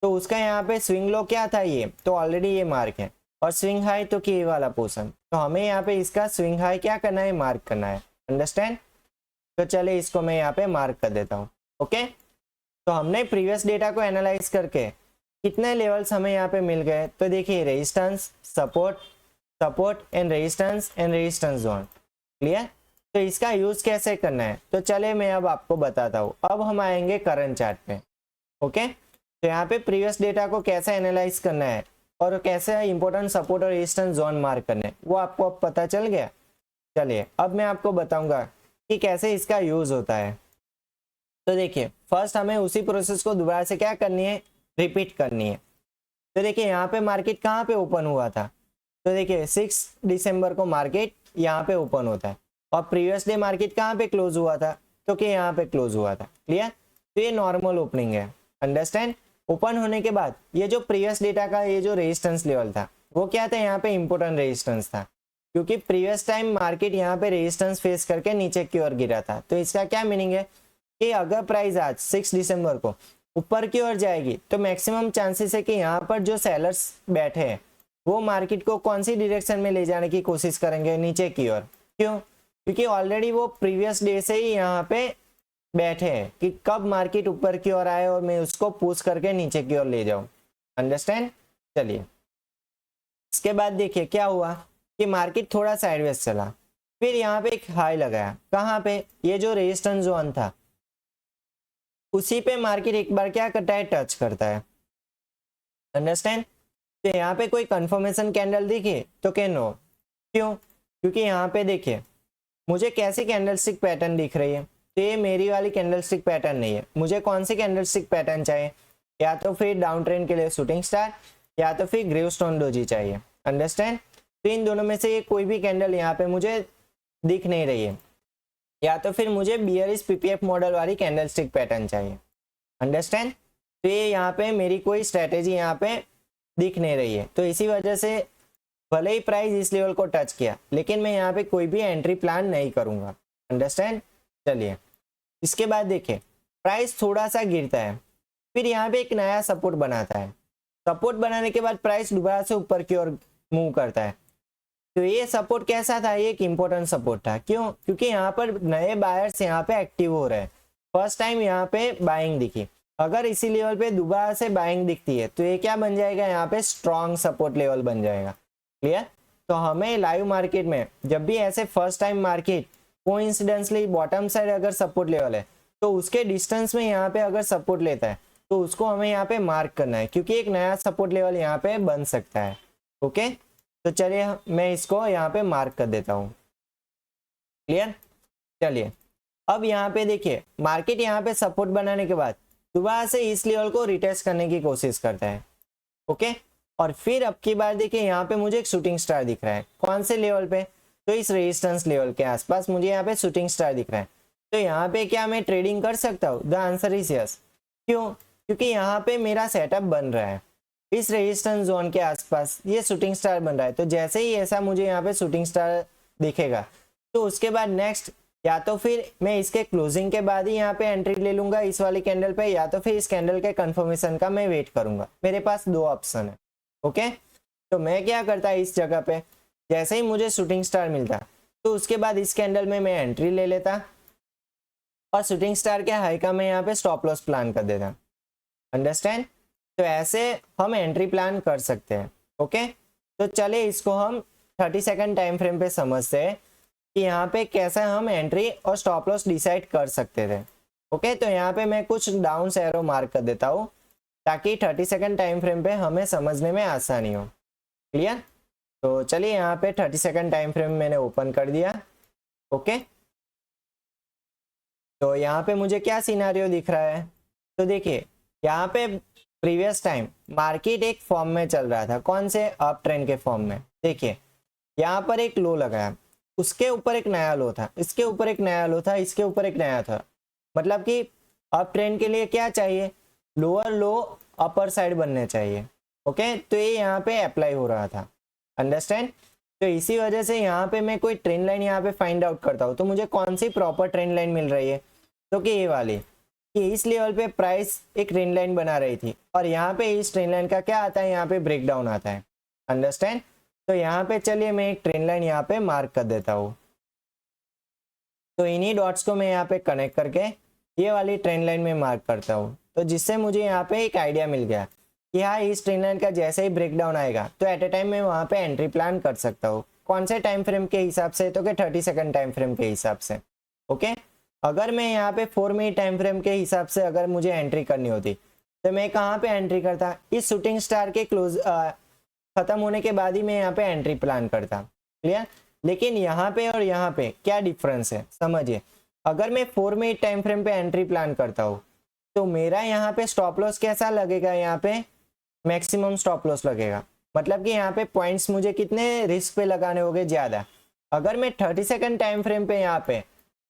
तो उसका यहाँ पे स्विंग लो क्या था, ये तो ऑलरेडी ये मार्क है, और स्विंग हाई तो कि ये वाला पोर्शन, तो हमें यहाँ पे इसका स्विंग हाई क्या करना है, मार्क करना है। अंडरस्टैंड। तो चलिए इसको मैं यहाँ पे मार्क कर देता हूँ। ओके, तो हमने प्रीवियस डेटा को एनालाइज करके कितने लेवल्स हमें यहाँ पे मिल गए, तो देखिए resistance, support, support and resistance zone. Clear. तो इसका यूज कैसे करना है, तो चले मैं अब आपको बताता हूँ। अब हम आएंगे करंट चार्ट पे। ओके, तो यहाँ पे प्रीवियस डेटा को कैसे एनालाइज करना है और कैसे इंपॉर्टेंट सपोर्ट और रेजिस्टेंस जोन मार्क करने हैं, वो आपको अब पता चल गया। चलिए अब मैं आपको बताऊंगा कि कैसे इसका यूज होता है। तो देखिए फर्स्ट हमें उसी प्रोसेस को दोबारा से क्या करनी है, रिपीट करनी है। तो देखिए यहाँ पे मार्केट कहाँ पे ओपन हुआ था, तो देखिए 6 दिसंबर को मार्केट यहाँ पे ओपन होता है और प्रीवियस डे मार्केट कहाँ पे क्लोज हुआ था, तो कि यहाँ पे क्लोज हुआ था। क्लियर। तो ये नॉर्मल ओपनिंग है। अंडरस्टैंड। ओपन होने के बाद ये जो प्रीवियस डेटा का ये जो रेजिस्टेंस लेवल था, वो क्या था, यहाँ पे इंपॉर्टेंट रेजिस्टेंस था, क्योंकि प्रीवियस टाइम मार्केट यहाँ पे रेजिस्टेंस फेस करके नीचे की ओर गिरा था। तो इसका क्या मीनिंग है कि अगर प्राइस आज 6 दिसंबर को ऊपर की ओर जाएगी, तो मैक्सिमम चांसेस है कि यहाँ पर जो सेलर्स बैठे हैं वो मार्केट को कौन सी डायरेक्शन में ले जाने की कोशिश करेंगे, नीचे की ओर। क्यों, क्योंकि ऑलरेडी वो प्रीवियस डे से ही यहाँ पे बैठे हैं कि कब मार्केट ऊपर की ओर आए और मैं उसको पुश करके नीचे की ओर ले जाऊं। अंडरस्टैंड। चलिए इसके बाद देखिए क्या हुआ कि मार्केट थोड़ा साइडवेज चला, फिर यहाँ पे एक हाई लगाया, कहाँ पे, ये जो रेजिस्टेंस जोन था उसी पे मार्केट एक बार क्या करता है, टच करता है। अंडरस्टैंड। तो यहाँ पे कोई कंफर्मेशन कैंडल दिखी तो क्या नो, क्यों, क्योंकि यहाँ पे देखिए मुझे कैसी कैंडलस्टिक पैटर्न दिख रही है, तो ये मेरी वाली कैंडलस्टिक पैटर्न नहीं है। मुझे कौन सी कैंडलस्टिक पैटर्न चाहिए, या तो फिर डाउन ट्रेंड के लिए शूटिंग स्टार या तो फिर ग्रेवस्टोन डोजी चाहिए। अंडरस्टैंड। तो इन दोनों में से ये कोई भी कैंडल यहाँ पे मुझे दिख नहीं रही है, या तो फिर मुझे बियरिश पीपीएफ मॉडल वाली कैंडलस्टिक पैटर्न चाहिए। अंडरस्टैंड। तो ये यहाँ पे मेरी कोई स्ट्रेटेजी यहाँ पे दिख नहीं रही है, तो इसी वजह से भले ही प्राइस इस लेवल को टच किया, लेकिन मैं यहाँ पे कोई भी एंट्री प्लान नहीं करूंगा। अंडरस्टैंड। चलिए इसके बाद देखिए प्राइस थोड़ा सा गिरता है, फिर यहाँ पे एक नया सपोर्ट बनाता है। सपोर्ट बनाने के बाद प्राइस दोबारा से ऊपर की ओर मूव करता है। तो ये सपोर्ट कैसा था, ये एक इंपॉर्टेंट सपोर्ट था। क्यों, क्योंकि यहाँ पर नए बायर्स यहाँ पे एक्टिव हो रहे हैं। फर्स्ट टाइम यहाँ पे बाइंग दिखी, अगर इसी लेवल पे दोबारा से बाइंग दिखती है तो ये क्या बन जाएगा, यहाँ पे स्ट्रॉन्ग सपोर्ट लेवल बन जाएगा। क्लियर। तो हमें लाइव मार्केट में जब भी ऐसे first time market coincidentally bottom side अगर सपोर्ट लेवल है, तो उसके डिस्टेंस में यहाँ पे अगर सपोर्ट लेता है तो उसको हमें यहाँ पे मार्क करना है, क्योंकि एक नया सपोर्ट लेवल यहाँ पे बन सकता है। ओके, तो चलिए मैं इसको यहाँ पे मार्क कर देता हूँ। क्लियर। चलिए अब यहाँ पे देखिए मार्केट यहाँ पे सपोर्ट बनाने के बाद दोबारा से इस लेवल को रिटेस्ट करने की कोशिश करता है। ओके, और फिर अब की बार देखिए यहाँ पे मुझे एक शूटिंग स्टार दिख रहा है, कौन से लेवल पे, तो इस रेजिस्टेंस लेवल के आसपास मुझे यहाँ पे शूटिंग स्टार दिख रहा है। तो यहाँ पे क्या मैं ट्रेडिंग कर सकता हूँ, द आंसर इज यस। क्यों, क्योंकि यहाँ पे मेरा सेटअप बन रहा है इस रेजिस्टेंस जोन के आसपास, ये शूटिंग स्टार बन रहा है। तो जैसे ही ऐसा मुझे यहाँ पे शूटिंग स्टार दिखेगा, तो उसके बाद नेक्स्ट या तो फिर मैं इसके क्लोजिंग के बाद ही यहाँ पे एंट्री ले लूंगा इस वाली कैंडल पे, या तो फिर इस कैंडल के कंफर्मेशन का मैं वेट करूंगा। मेरे पास दो ऑप्शन है। ओके, तो मैं क्या करता इस जगह पे, जैसे ही मुझे शूटिंग स्टार मिलता तो उसके बाद इस कैंडल में मैं एंट्री ले लेता और शूटिंग स्टार के हाई का मैं यहाँ पे स्टॉप लॉस प्लान कर देता। अंडरस्टैंड। तो ऐसे हम एंट्री प्लान कर सकते हैं। ओके, तो चले इसको हम 30 सेकंड टाइम फ्रेम पे समझते हैं कि यहाँ पे कैसे हम एंट्री और स्टॉप लॉस डिसाइड कर सकते थे। ओके, तो यहाँ पे मैं कुछ डाउन एरो मार्क कर देता हूँ ताकि 30 सेकंड टाइम फ्रेम पे हमें समझने में आसानी हो। क्लियर। तो चलिए यहाँ पे 30 सेकंड टाइम फ्रेम मैंने ओपन कर दिया। ओके, तो यहाँ पे मुझे क्या सिनारियो दिख रहा है, तो देखिए यहाँ पे प्रीवियस टाइम मार्केट एक फॉर्म में चल रहा था, कौन से, अप ट्रेंड के फॉर्म में। देखिए यहाँ पर एक लो लगाया, उसके ऊपर एक नया लो था, इसके ऊपर एक नया लो था, इसके ऊपर एक नया था। मतलब कि अप ट्रेंड के लिए क्या चाहिए, लोअर लो अपर साइड बनने चाहिए। ओके, तो ये यहाँ पे अप्लाई हो रहा था, अंडरस्टैंड। तो इसी वजह से यहाँ पे मैं कोई ट्रेंड लाइन यहाँ पे फाइंड आउट करता हूँ, तो मुझे कौन सी प्रॉपर ट्रेंड लाइन मिल रही है, तो कि ये वाली, कि इस लेवल पे प्राइस एक ट्रेंड लाइन बना रही थी, और यहाँ पे इस ट्रेंड लाइन का क्या आता है, यहाँ पे ब्रेक डाउन आता है, अंडरस्टैंड। तो यहाँ पे चलिए मैं एक ट्रेंड लाइन यहाँ पे मार्क कर देता हूँ। तो इन्हीं डॉट्स को मैं यहाँ पे कनेक्ट करके ये वाली ट्रेंड लाइन में मार्क करता हूँ, तो जिससे मुझे यहाँ पे एक आइडिया मिल गया कि हाँ इस ट्रेंड लाइन का जैसे ही ब्रेक डाउन आएगा तो एट ए टाइम मैं वहाँ पे एंट्री प्लान कर सकता हूँ। कौन से टाइम फ्रेम के हिसाब से, तो कि 30 सेकंड टाइम फ्रेम के हिसाब से। ओके, अगर मैं यहाँ पे 4 मिनट टाइम फ्रेम के हिसाब से अगर मुझे एंट्री करनी होती तो मैं कहाँ पे एंट्री करता, इस शूटिंग स्टार के क्लोज खत्म होने के बाद ही मैं यहाँ पे एंट्री प्लान करता। क्लियर। लेकिन यहाँ पे और यहाँ पे क्या डिफरेंस है समझिए। अगर मैं 4 मिनट टाइम फ्रेम पे एंट्री प्लान करता हूँ तो मेरा यहाँ पे स्टॉप लॉस कैसा लगेगा, यहाँ पे मैक्सिमम स्टॉप लॉस लगेगा। मतलब कि यहाँ पे पॉइंट्स मुझे कितने रिस्क पे लगाने होंगे, ज्यादा। अगर मैं 30 सेकंड टाइम फ्रेम पे यहाँ पे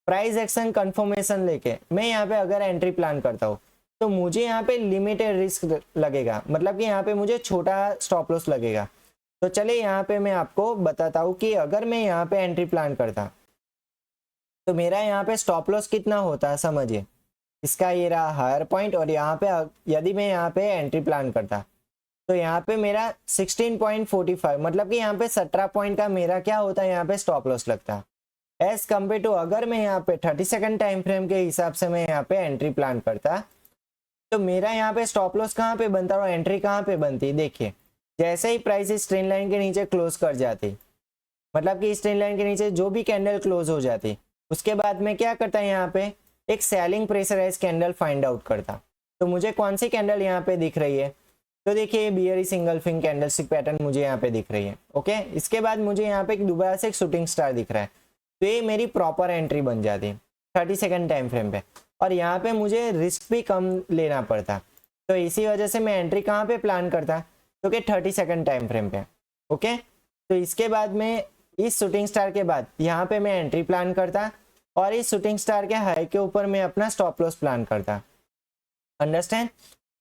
प्राइस एक्शन कंफर्मेशन लेके मैं यहाँ पे अगर एंट्री प्लान करता हूँ तो मुझे यहाँ पे लिमिटेड रिस्क लगेगा, मतलब कि यहाँ पे मुझे छोटा स्टॉप लॉस लगेगा। तो चलिए यहाँ पे मैं आपको बताता हूँ कि अगर मैं यहाँ पे एंट्री प्लान करता तो मेरा यहाँ पे स्टॉप लॉस कितना होता है, समझिए। इसका ये रहा हायर पॉइंट, और यहाँ पे यदि मैं यहाँ पे एंट्री प्लान करता तो यहाँ पे मेरा 16.45, मतलब कि यहाँ पे 17 पॉइंट का मेरा क्या होता है, यहाँ पे स्टॉप लॉस लगता। एज कम्पेयर टू अगर मैं यहाँ पे 30 सेकंड टाइम फ्रेम के हिसाब से मैं यहाँ पे एंट्री प्लान करता तो मेरा यहाँ पे स्टॉप लॉस कहाँ पे बनता और एंट्री कहाँ पे बनती। देखिए जैसे ही प्राइस इस ट्रेंड लाइन के नीचे क्लोज कर जाती, मतलब कि इस ट्रेंड लाइन के नीचे जो भी कैंडल क्लोज हो जाती, उसके बाद में क्या करता है, यहाँ पे एक selling pressurise candle find out करता। तो मुझे कौन सी कैंडल यहाँ पे दिख रही है, तो देखिए बियरी सिंगल फिंग कैंडलस्टिक पैटर्न मुझे यहाँ पे दिख रही है। ओके, इसके बाद मुझे यहाँ पे दोबारा से एक शूटिंग स्टार दिख रहा है, तो ये मेरी प्रॉपर एंट्री बन जाती 30 सेकंड टाइम फ्रेम पे, और यहाँ पे मुझे रिस्क भी कम लेना पड़ता। तो इसी वजह से मैं एंट्री कहाँ पे प्लान करता, तो कि 30 सेकंड टाइम फ्रेम पे। ओके, तो इसके बाद में इस शूटिंग स्टार के बाद यहाँ पे मैं एंट्री प्लान करता, और इस शूटिंग स्टार के हाई के ऊपर मैं अपना स्टॉप लॉस प्लान करता, अंडरस्टैंड।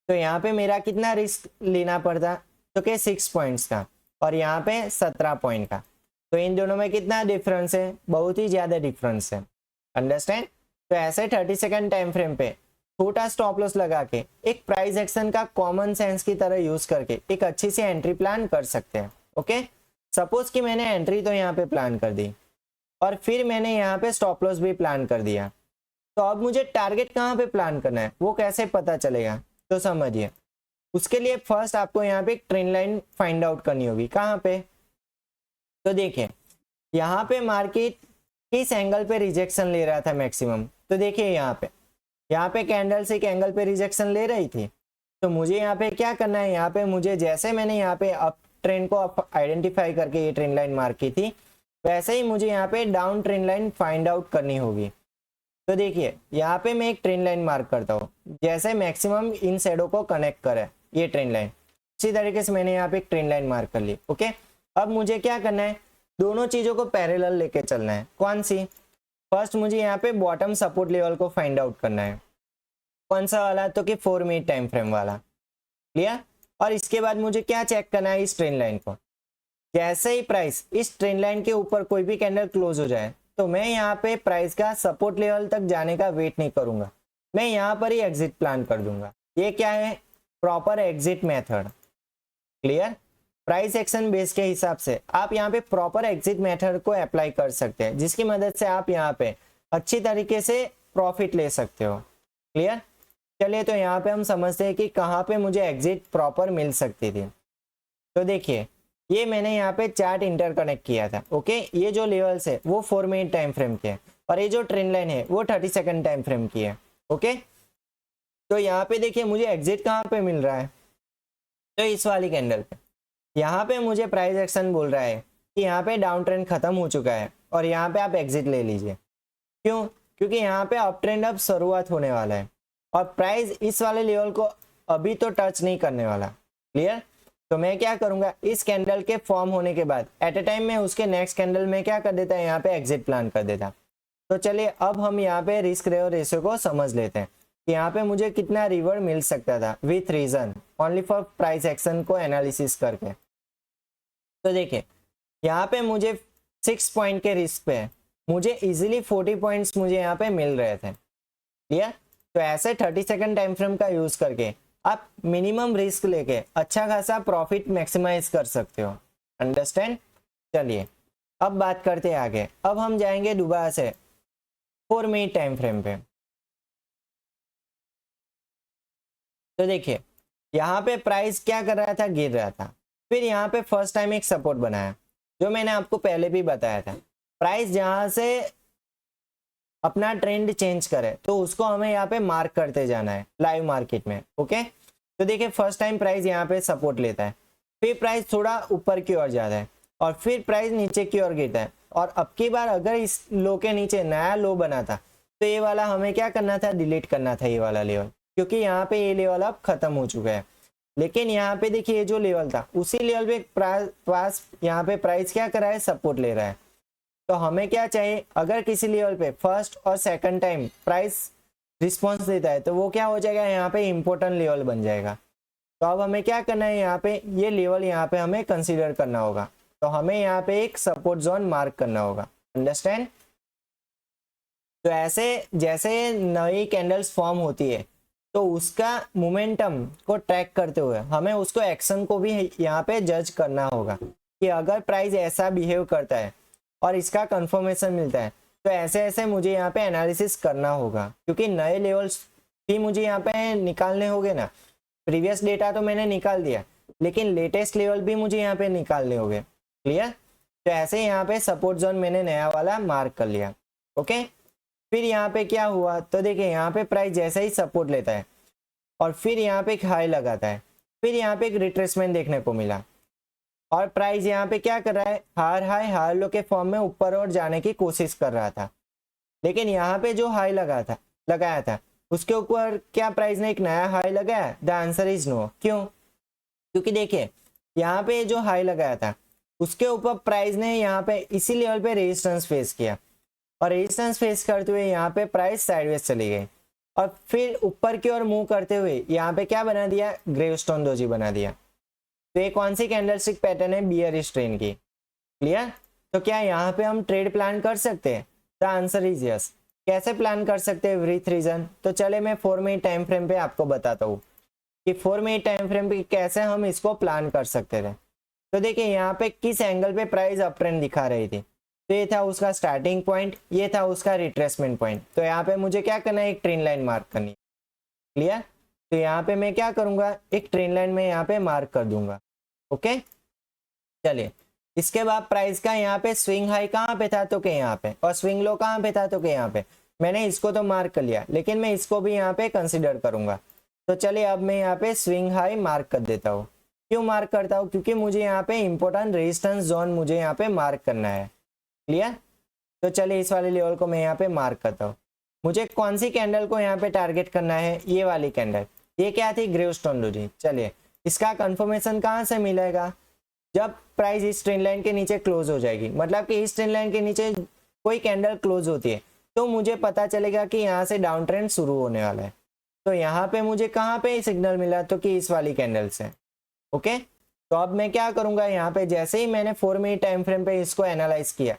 तो यहाँ पे मेरा कितना रिस्क लेना पड़ता, तो कि 6 पॉइंट्स का, और यहाँ पे 17 पॉइंट का। तो इन दोनों में कितना डिफरेंस है, बहुत ही ज्यादा डिफरेंस है, अंडरस्टैंड। तो ऐसे 30 सेकंड टाइम फ्रेम पे छोटा स्टॉप लॉस लगा के एक प्राइस एक्शन का कॉमन सेंस की तरह यूज करके एक अच्छी सी एंट्री प्लान कर सकते हैं। ओके, सपोज कि मैंने एंट्री तो यहाँ पे प्लान कर दी और फिर मैंने यहाँ पे स्टॉप लॉस भी प्लान कर दिया, तो अब मुझे टारगेट कहाँ पे प्लान करना है वो कैसे पता चलेगा, तो समझिए। उसके लिए फर्स्ट आपको यहाँ पे एक ट्रेंड लाइन फाइंड आउट करनी होगी। कहाँ पे, तो देखिए यहाँ पे मार्केट किस एंगल पे रिजेक्शन ले रहा था मैक्सिमम, तो देखिए यहाँ पे कैंडल से एक एंगल पे रिजेक्शन ले रही थी। तो मुझे यहाँ पे क्या करना है, यहाँ पे मुझे जैसे मैंने यहाँ पे अप ट्रेंड को आइडेंटिफाई करके ये ट्रेंड लाइन मार्क की थी, वैसे ही मुझे यहाँ पे down trend line find out करनी होगी। तो देखिए यहाँ पे मैं एक ट्रेंड लाइन मार्क करता हूँ, जैसे मैक्सिमम इन शैडो को कनेक्ट करे ये ट्रेंड लाइन, इसी तरीके से मैंने यहाँ पे एक ट्रेंड लाइन मार्क कर ली। ओके, अब मुझे क्या करना है, दोनों चीजों को पैरेलल लेके चलना है। कौन सी, फर्स्ट मुझे यहाँ पे बॉटम सपोर्ट लेवल को फाइंड आउट करना है। कौन सा वाला, तो कि 4 मिनट टाइम फ्रेम वाला, क्लियर। और इसके बाद मुझे क्या चेक करना है, इस ट्रेंड लाइन को। जैसे ही प्राइस इस ट्रेंड लाइन के ऊपर कोई भी कैंडल क्लोज हो जाए तो मैं यहाँ पे प्राइस का सपोर्ट लेवल तक जाने का वेट नहीं करूंगा, मैं यहाँ पर ही एग्जिट प्लान कर दूंगा। ये क्या है, proper exit method, clear. Price action base के हिसाब से आप यहाँ पे प्रॉपर एग्जिट मेथड को अप्लाई कर सकते हैं, जिसकी मदद से आप यहाँ पे अच्छी तरीके से प्रॉफिट ले सकते हो, क्लियर। चलिए तो यहाँ पे हम समझते हैं कि कहाँ पे मुझे एग्जिट प्रॉपर मिल सकती थी। तो देखिए ये मैंने यहाँ पे चार्ट इंटरकनेक्ट किया था। ओके, ये जो लेवल्स है वो 4 मिनट टाइम फ्रेम के है, और ये जो ट्रेंड लाइन है वो 30 सेकंड टाइम फ्रेम की है। ओके, तो यहाँ पे देखिए मुझे एग्जिट कहाँ पे मिल रहा है, तो इस वाली कैंडल पे। यहाँ पे मुझे प्राइस एक्शन बोल रहा है कि यहाँ पे डाउन ट्रेंड खत्म हो चुका है और यहाँ पे आप एग्जिट ले लीजिए। क्यों, क्योंकि यहाँ पे अप ट्रेंड अब शुरुआत होने वाला है और प्राइस इस वाले लेवल को अभी तो टच नहीं करने वाला। क्लियर? तो मैं क्या करूंगा, इस कैंडल के फॉर्म होने के बाद एट ए टाइम में उसके नेक्स्ट कैंडल में क्या कर देता है, यहाँ पे एग्जिट प्लान कर देता। तो चलिए अब हम यहाँ पे रिस्क रेशियो को समझ लेते हैं कि यहाँ पे मुझे कितना रिवॉर्ड मिल सकता था with reason only for price action को एनालिसिस करके। तो देखिए यहाँ पे मुझे 6 पॉइंट के रिस्क पे मुझे इजीली 40 पॉइंट्स मुझे यहाँ पे मिल रहे थे। क्लियर? तो ऐसे 30 सेकंड टाइम फ्रेम का यूज करके आप मिनिमम रिस्क लेके अच्छा खासा प्रॉफिट मैक्सिमाइज कर सकते हो। अंडरस्टैंड? चलिए अब बात करते हैं आगे। अब हम जाएंगे दोबारा से 4 मिनट टाइम फ्रेम पे। तो देखिए यहाँ पे प्राइस क्या कर रहा था, गिर रहा था, फिर यहाँ पे फर्स्ट टाइम एक सपोर्ट बनाया जो मैंने आपको पहले भी बताया था। प्राइस जहां से अपना ट्रेंड चेंज करे तो उसको हमें यहाँ पे मार्क करते जाना है लाइव मार्केट में। ओके, तो देखिए फर्स्ट टाइम प्राइस यहाँ पे सपोर्ट लेता है, फिर प्राइस थोड़ा ऊपर की ओर जाता है और फिर प्राइस नीचे की ओर गिरता है। और अब की बार अगर इस लो के नीचे नया लो बना था तो ये वाला हमें क्या करना था, डिलीट करना था ये वाला लेवल, क्योंकि यहाँ पे ये लेवल अब खत्म हो चुका है। लेकिन यहाँ पे देखिए ये जो लेवल था उसी लेवल पे पास यहाँ पे प्राइस क्या कर रहा है, सपोर्ट ले रहा है। तो हमें क्या चाहिए, अगर किसी लेवल पे फर्स्ट और सेकंड टाइम प्राइस रिस्पॉन्स देता है तो वो क्या हो जाएगा, यहाँ पे इंपॉर्टेंट लेवल बन जाएगा। तो अब हमें क्या करना है, यहाँ पे ये लेवल यहाँ पे हमें कंसीडर करना होगा। तो हमें यहाँ पे एक सपोर्ट जोन मार्क करना होगा। अंडरस्टैंड? तो ऐसे जैसे नई कैंडल्स फॉर्म होती है तो उसका मोमेंटम को ट्रैक करते हुए हमें उसको एक्शन को भी यहाँ पे जज करना होगा कि अगर प्राइस ऐसा बिहेव करता है और इसका कंफर्मेशन मिलता है तो ऐसे ऐसे मुझे यहाँ पे एनालिसिस करना होगा, क्योंकि नए लेवल्स भी मुझे यहाँ पे निकालने होंगे ना। प्रीवियस डेटा तो मैंने निकाल दिया लेकिन लेटेस्ट लेवल भी मुझे यहाँ पे निकालने होंगे। क्लियर? तो ऐसे यहाँ पे सपोर्ट जोन मैंने नया वाला मार्क कर लिया। ओके, फिर यहाँ पे क्या हुआ, तो देखिए यहाँ पे प्राइस जैसे ही सपोर्ट लेता है और फिर यहाँ पे एक हाई लगाता है, फिर यहाँ पे एक रिट्रेसमेंट देखने को मिला और प्राइस यहाँ पे क्या कर रहा है, हार हाई हार लो के फॉर्म में ऊपर और जाने की कोशिश कर रहा था। लेकिन यहाँ पे जो हाई लगाया था उसके ऊपर क्या प्राइस ने एक नया हाई लगाया? The answer is no. क्यों? क्योंकि देखिए यहाँ पे जो हाई लगाया था उसके ऊपर प्राइस ने यहाँ पे इसी लेवल पे रेजिस्टेंस फेस किया और रेजिस्टेंस फेस करते हुए यहाँ पे प्राइस साइडवेज चली गई और फिर ऊपर की ओर मूव करते हुए यहाँ पे क्या बना दिया, ग्रेवस्टोन डोजी बना दिया। तो ये कौन सी कैंडलस्टिक पैटर्न है, बियरिश ट्रेंड की। क्लियर? तो क्या यहाँ पे हम ट्रेड प्लान कर सकते हैं? The answer is yes. कैसे प्लान कर सकते हैं विथ रीजन? तो चले मैं 4 मिनट टाइम फ्रेम पे आपको बताता हूँ कि 4 मिनट टाइम फ्रेम पे कैसे हम इसको प्लान कर सकते थे। तो देखिए यहाँ पे किस एंगल पे प्राइस अप ट्रेंड दिखा रही थी, तो ये था उसका स्टार्टिंग पॉइंट, ये था उसका रिट्रेसमेंट पॉइंट। तो यहाँ पे मुझे क्या करना है, एक ट्रेन लाइन मार्क करनी है। क्लियर? तो यहाँ पे मैं क्या करूंगा, एक ट्रेन लाइन में यहाँ पे मार्क कर दूंगा। ओके, चलिए इसके बाद प्राइस का यहाँ पे स्विंग हाई कहाँ पे था, तो के यहाँ पे, और स्विंग लो कहाँ पे था, तो के यहाँ पे। मैंने इसको तो मार्क कर लिया लेकिन मैं इसको भी यहाँ पे कंसिडर करूंगा। तो चलिए अब मैं यहाँ पे स्विंग हाई मार्क कर देता हूँ। क्यों मार्क करता हूँ? क्योंकि मुझे यहाँ पे इंपॉर्टेंट रेजिस्टेंस जोन मुझे यहाँ पे मार्क करना है। क्लियर? तो चलिए इस वाले लेवल को मैं यहाँ पे मार्क करता हूँ। मुझे कौन सी कैंडल को यहाँ पे टारगेट करना है, ये वाली कैंडल। ये क्या थी, ग्रेवस्टोन डोजी। चलिए इसका कंफर्मेशन कहाँ से मिलेगा, जब प्राइस इस ट्रेंड लाइन के नीचे क्लोज हो जाएगी, मतलब कि इस ट्रेंड लाइन के नीचे कोई कैंडल क्लोज होती है तो मुझे पता चलेगा कि यहाँ से डाउन ट्रेंड शुरू होने वाला है। तो यहाँ पे मुझे कहाँ पे सिग्नल मिला, तो कि इस वाली कैंडल से। ओके, तो अब मैं क्या करूंगा, यहाँ पे जैसे ही मैंने 4 मिनट टाइम फ्रेम पे इसको एनालाइज किया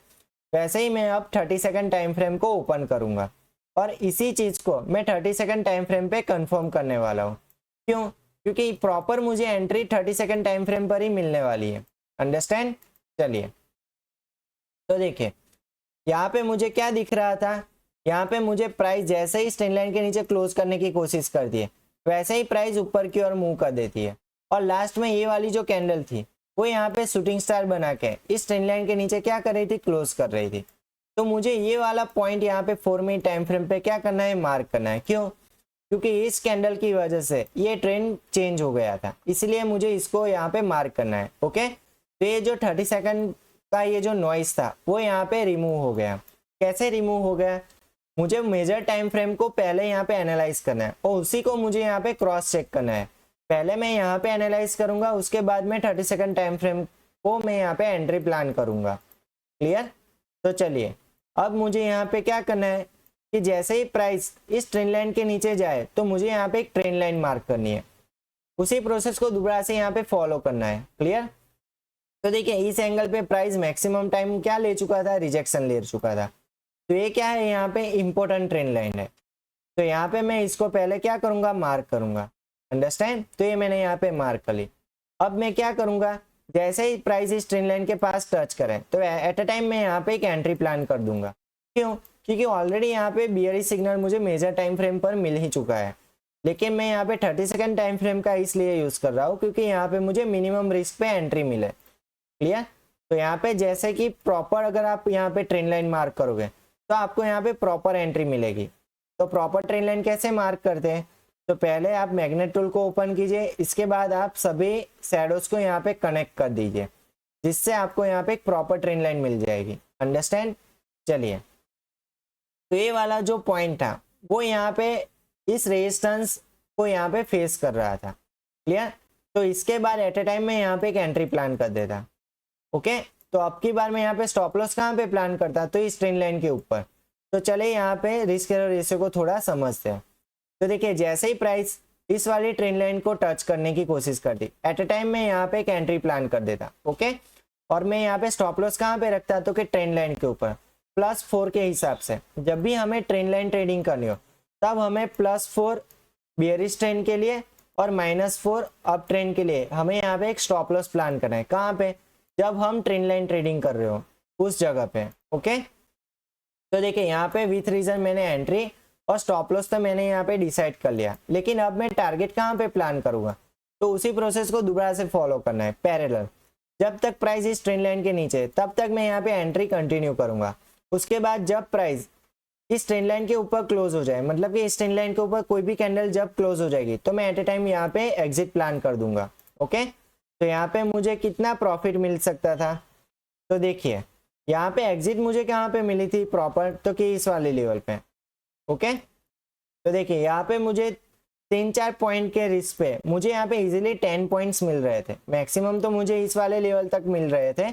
वैसे ही मैं अब 30 सेकंड टाइम फ्रेम को ओपन करूंगा और इसी चीज को मैं 30 सेकंड टाइम फ्रेम पे कंफर्म करने वाला हूँ। क्यों? क्योंकि प्रॉपर मुझे एंट्री 30 सेकंड टाइम फ्रेम पर ही मिलने वाली है। अंडरस्टैंड? चलिए तो देखिए यहाँ पे मुझे क्या दिख रहा था, यहाँ पे मुझे प्राइस जैसे ही ट्रेंड लाइन के नीचे क्लोज करने की कोशिश करती है वैसे ही प्राइस ऊपर की ओर मूव कर देती है और लास्ट में ये वाली जो कैंडल थी वो यहाँ पे शूटिंग स्टार बना के इस ट्रेंड लाइन के नीचे क्या कर रही थी, क्लोज कर रही थी। तो मुझे ये वाला पॉइंट यहाँ पे 4 मिनट टाइम फ्रेम पे क्या करना है, मार्क करना है। क्यों? क्योंकि इस कैंडल की वजह से ये ट्रेंड चेंज हो गया था, इसलिए मुझे इसको यहाँ पे मार्क करना है। ओके, तो ये जो 30 सेकंड का ये जो नॉइस था वो यहाँ पे रिमूव हो गया। कैसे रिमूव हो गया, मुझे मेजर टाइम फ्रेम को पहले यहाँ पे एनालाइज करना है और उसी को मुझे यहाँ पे क्रॉस चेक करना है। पहले मैं यहाँ पे एनालाइज करूंगा, उसके बाद में 30 सेकंड टाइम फ्रेम को मैं यहाँ पे एंट्री प्लान करूंगा। क्लियर? तो चलिए अब मुझे यहाँ पे क्या करना है कि जैसे ही प्राइस इस ट्रेंड लाइन के नीचे जाए तो मुझे यहाँ पे एक ट्रेंड लाइन मार्क करनी है, उसी प्रोसेस को दोबारा से यहाँ पे फॉलो करना है। क्लियर? तो देखिए इस एंगल पे प्राइस मैक्सिमम टाइम क्या ले चुका था, रिजेक्शन ले चुका था। तो ये क्या है, यहाँ पे इंपॉर्टेंट ट्रेंड लाइन है। तो यहाँ पे मैं इसको पहले क्या करूंगा, मार्क करूंगा। अंडरस्टैंड? तो ये मैंने यहाँ पे मार्क कर ली। अब मैं क्या करूंगा, जैसे ही प्राइस इस ट्रेंड लाइन के पास टच करें तो एट अ टाइम मैं यहाँ पे एक एंट्री प्लान कर दूंगा। क्यों? क्योंकि ऑलरेडी यहाँ पे बियरिश सिग्नल मुझे मेजर टाइम फ्रेम पर मिल ही चुका है, लेकिन मैं यहाँ पे 30 सेकंड टाइम फ्रेम का इसलिए यूज कर रहा हूँ क्योंकि यहाँ पे मुझे मिनिमम रिस्क पे एंट्री मिले। क्लियर? तो यहाँ पे जैसे कि प्रॉपर अगर आप यहाँ पे ट्रेंड लाइन मार्क करोगे तो आपको यहाँ पे प्रॉपर एंट्री मिलेगी। तो प्रॉपर ट्रेंड लाइन कैसे मार्क करते हैं, तो पहले आप मैग्नेट टूल को ओपन कीजिए, इसके बाद आप सभी शैडोज को यहाँ पे कनेक्ट कर दीजिए, जिससे आपको यहाँ पे एक प्रॉपर ट्रेंड लाइन मिल जाएगी। अंडरस्टैंड? चलिए, तो ये वाला जो पॉइंट था वो यहाँ पे इस रेजिस्टेंस को यहाँ पे फेस कर रहा था। क्लियर? तो इसके बाद एट ए टाइम में यहाँ पे एक एंट्री प्लान कर देता। ओके, तो अब की बार मैं यहाँ पे स्टॉप लॉस कहाँ पे प्लान करता, तो इस ट्रेंड लाइन के ऊपर। तो चले यहाँ पे रिस्क एरर रेशियो को थोड़ा समझते हैं। तो देखिए जैसे ही प्राइस इस वाली ट्रेंड लाइन को टच करने की कोशिश करती, एट ए टाइम में यहाँ पे एक एंट्री प्लान कर देता। ओके, और मैं यहाँ पे स्टॉप लॉस कहाँ पे रखता, तो कि ट्रेंड लाइन के ऊपर +4 के हिसाब से। जब भी हमें ट्रेंड लाइन ट्रेडिंग करनी हो तब हमें +4 बियरिश ट्रेंड के लिए और -4 अप ट्रेंड के लिए हमें यहाँ पे एक स्टॉप लॉस प्लान करना है। कहाँ पे? जब हम ट्रेंड लाइन ट्रेडिंग कर रहे हो उस जगह पे। ओके, तो देखिए यहाँ पे विथ रीजन मैंने एंट्री और स्टॉप लॉस तो मैंने यहाँ पे डिसाइड कर लिया, लेकिन अब मैं टारगेट कहाँ पे प्लान करूंगा, तो उसी प्रोसेस को दोबारा से फॉलो करना है पैरेलल। जब तक प्राइस इस ट्रेंड लाइन के नीचे तब तक मैं यहाँ पे एंट्री कंटिन्यू करूंगा। उसके बाद जब प्राइस इस ट्रेंड लाइन के ऊपर क्लोज हो जाए, मतलब कि इस ट्रेंड लाइन के ऊपर कोई भी कैंडल जब क्लोज हो जाएगी तो मैं एट ए टाइम यहाँ पे एग्जिट प्लान कर दूंगा। ओके, तो यहाँ पे मुझे कितना प्रॉफिट मिल सकता था, तो देखिए यहाँ पे एग्जिट मुझे कहाँ पे मिली थी प्रॉपर, तो कि इस वाले लेवल पे। ओके, तो देखिए यहाँ पे मुझे 3-4 पॉइंट के रिस्क पे मुझे यहाँ पे इजीली 10 पॉइंट्स मिल रहे थे। मैक्सिमम तो मुझे इस वाले लेवल तक मिल रहे थे,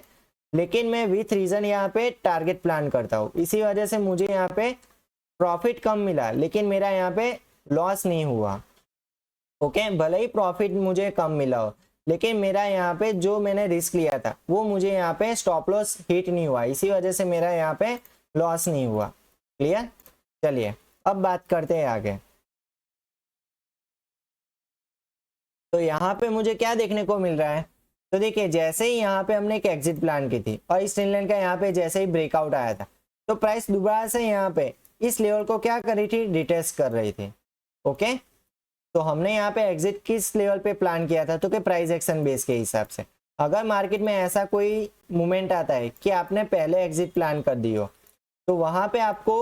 लेकिन मैं विथ रीजन यहाँ पे टारगेट प्लान करता हूँ, इसी वजह से मुझे यहाँ पे प्रॉफिट कम मिला, लेकिन मेरा यहाँ पे लॉस नहीं हुआ। ओके, भले ही प्रॉफिट मुझे कम मिला हो, लेकिन मेरा यहाँ पे जो मैंने रिस्क लिया था वो मुझे यहाँ पे स्टॉप लॉस हिट नहीं हुआ, इसी वजह से मेरा यहाँ पे लॉस नहीं हुआ। क्लियर? चलिए अब बात करते हैं आगे। तो यहाँ पे मुझे क्या देखने को मिल रहा है, तो देखिए जैसे ही यहाँ पे हमने एक एग्जिट प्लान की थी और इस ट्रेंड लाइन का यहाँ पे जैसे ही ब्रेकआउट आया था तो प्राइस दोबारा से यहाँ पे इस लेवल को क्या कर रही थी, रिटेस्ट कर रही थी। ओके, तो हमने यहाँ पे एग्जिट किस लेवल पे प्लान किया था, तो कि प्राइस एक्शन बेस के हिसाब से। अगर मार्केट में ऐसा कोई मूवमेंट आता है कि आपने पहले एग्जिट प्लान कर दी हो तो वहां पे आपको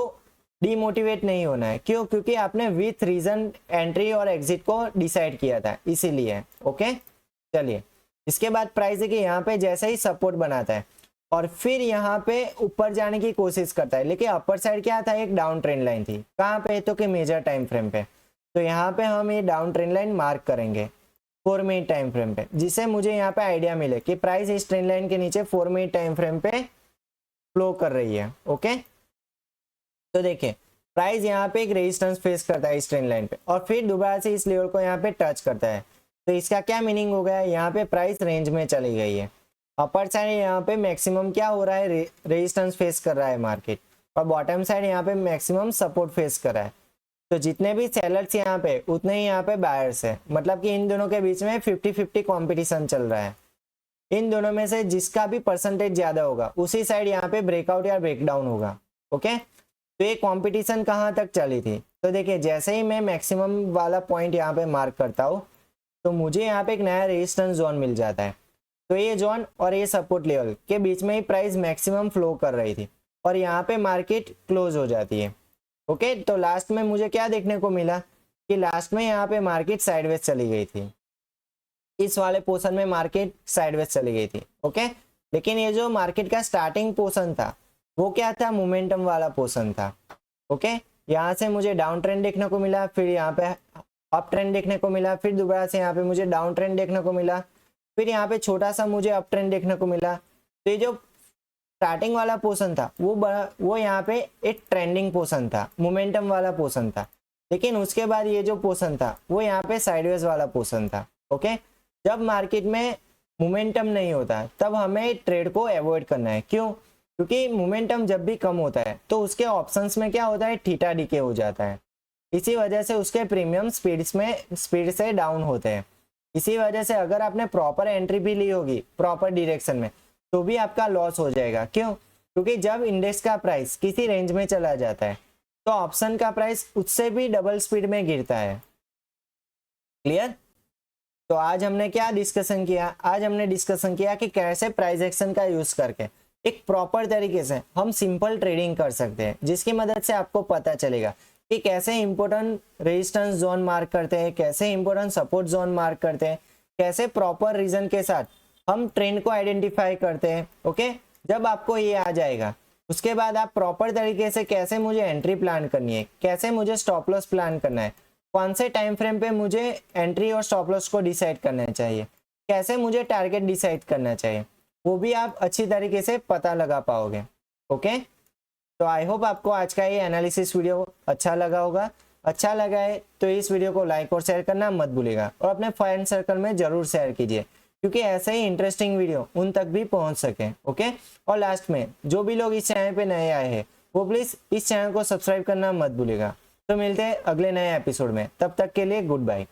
डीमोटिवेट नहीं होना है। क्यों? क्योंकि आपने विथ रीजन एंट्री और एग्जिट को डिसाइड किया था, इसीलिए। ओके, चलिए इसके बाद प्राइस देखिए यहाँ पे जैसे ही सपोर्ट बनाता है और फिर यहाँ पे ऊपर जाने की कोशिश करता है, लेकिन अपर साइड क्या था, एक डाउन ट्रेंड लाइन थी। कहाँ पे? तो कि मेजर टाइम फ्रेम पे। तो यहाँ पे हम ये डाउन ट्रेंड लाइन मार्क करेंगे 4 मिनट टाइम फ्रेम पे, जिससे मुझे यहाँ पे आइडिया मिले कि प्राइस इस ट्रेंड लाइन के नीचे 4 मिनट टाइम फ्रेम पे फ्लो कर रही है। ओके, तो देखिए प्राइस यहाँ पे एक रेजिस्टेंस फेस करता है इस ट्रेंड लाइन पे और फिर दोबारा से इस लेवल को यहाँ पे टच करता है। तो इसका क्या मीनिंग हो गया, यहाँ पे प्राइस रेंज में चली गई है। अपर साइड यहाँ पे मैक्सिमम क्या हो रहा है, रेजिस्टेंस फेस कर रहा है मार्केट, और बॉटम साइड यहाँ पे मैक्सिमम सपोर्ट फेस कर रहा है। तो जितने भी सेलर्स यहाँ पे उतने ही यहाँ पे बायर्स है, मतलब कि इन दोनों के बीच में 50-50 कॉम्पिटिशन चल रहा है। इन दोनों में से जिसका भी परसेंटेज ज्यादा होगा उसी साइड यहाँ पे ब्रेकआउट या ब्रेकडाउन होगा। ओके, तो ये कंपटीशन कहाँ तक चली थी, तो देखिए जैसे ही मैं मैक्सिमम वाला पॉइंट यहाँ पे मार्क करता हूँ तो मुझे यहाँ पे एक नया रेजिस्टेंस जोन मिल जाता है। तो ये जोन और ये सपोर्ट लेवल के बीच में ही प्राइस मैक्सिमम फ्लो कर रही थी और यहाँ पे मार्केट क्लोज हो जाती है। ओके, तो लास्ट में मुझे क्या देखने को मिला कि लास्ट में यहाँ पे मार्केट साइडवेज चली गई थी, इस वाले पोर्शन में मार्केट साइडवेज चली गई थी। ओके, लेकिन ये जो मार्केट का स्टार्टिंग पोर्शन था वो क्या था, मोमेंटम वाला पोर्शन था। ओके, यहाँ से मुझे डाउन ट्रेंड देखने को मिला, फिर यहाँ पे अप ट्रेंड देखने को मिला, फिर दोबारा से यहाँ पे मुझे डाउन ट्रेंड देखने को मिला, फिर यहाँ पे छोटा सा मुझे अप ट्रेंड देखने को मिला। तो ये जो स्टार्टिंग वाला पोर्शन था वो यहाँ पे एक ट्रेंडिंग पोर्शन था, मोमेंटम वाला पोर्शन था। लेकिन उसके बाद ये जो पोर्शन था वो यहाँ पे साइडवेज वाला पोर्शन था। ओके, जब मार्केट में मोमेंटम नहीं होता तब हमें ट्रेड को अवॉइड करना है। क्यों? क्योंकि मोमेंटम जब भी कम होता है तो उसके ऑप्शंस में क्या होता है, थीटा डीके हो जाता है। इसी वजह से उसके प्रीमियम स्पीड से डाउन होते हैं। इसी वजह से अगर आपने प्रॉपर एंट्री भी ली होगी प्रॉपर डायरेक्शन में तो भी आपका लॉस हो जाएगा। क्यों? क्योंकि जब इंडेक्स का प्राइस किसी रेंज में चला जाता है तो ऑप्शन का प्राइस उससे भी डबल स्पीड में गिरता है। क्लियर? तो आज हमने क्या डिस्कशन किया? आज हमने डिस्कशन किया कि कैसे प्राइस एक्शन का यूज करके एक प्रॉपर तरीके से हम सिंपल ट्रेडिंग कर सकते हैं, जिसकी मदद से आपको पता चलेगा कि कैसे इंपॉर्टेंट रेजिस्टेंस जोन मार्क करते हैं, कैसे इंपॉर्टेंट सपोर्ट जोन मार्क करते हैं, कैसे प्रॉपर रीजन के साथ हम ट्रेंड को आइडेंटिफाई करते हैं। ओके, जब आपको ये आ जाएगा उसके बाद आप प्रॉपर तरीके से कैसे मुझे एंट्री प्लान करनी है, कैसे मुझे स्टॉप लॉस प्लान करना है, कौन से टाइम फ्रेम पे मुझे एंट्री और स्टॉप लॉस को डिसाइड करना चाहिए, कैसे मुझे टारगेट डिसाइड करना चाहिए, वो भी आप अच्छी तरीके से पता लगा पाओगे। ओके, तो आई होप आपको आज का ये एनालिसिस वीडियो अच्छा लगा होगा। अच्छा लगा है तो इस वीडियो को लाइक और शेयर करना मत भूलिएगा और अपने फ्रेंड सर्कल में जरूर शेयर कीजिए, क्योंकि ऐसे ही इंटरेस्टिंग वीडियो उन तक भी पहुंच सके। ओके, और लास्ट में जो भी लोग इस चैनल पे नए आए हैं वो प्लीज इस चैनल को सब्सक्राइब करना मत भूलिएगा। तो मिलते हैं अगले नए एपिसोड में, तब तक के लिए गुड बाय।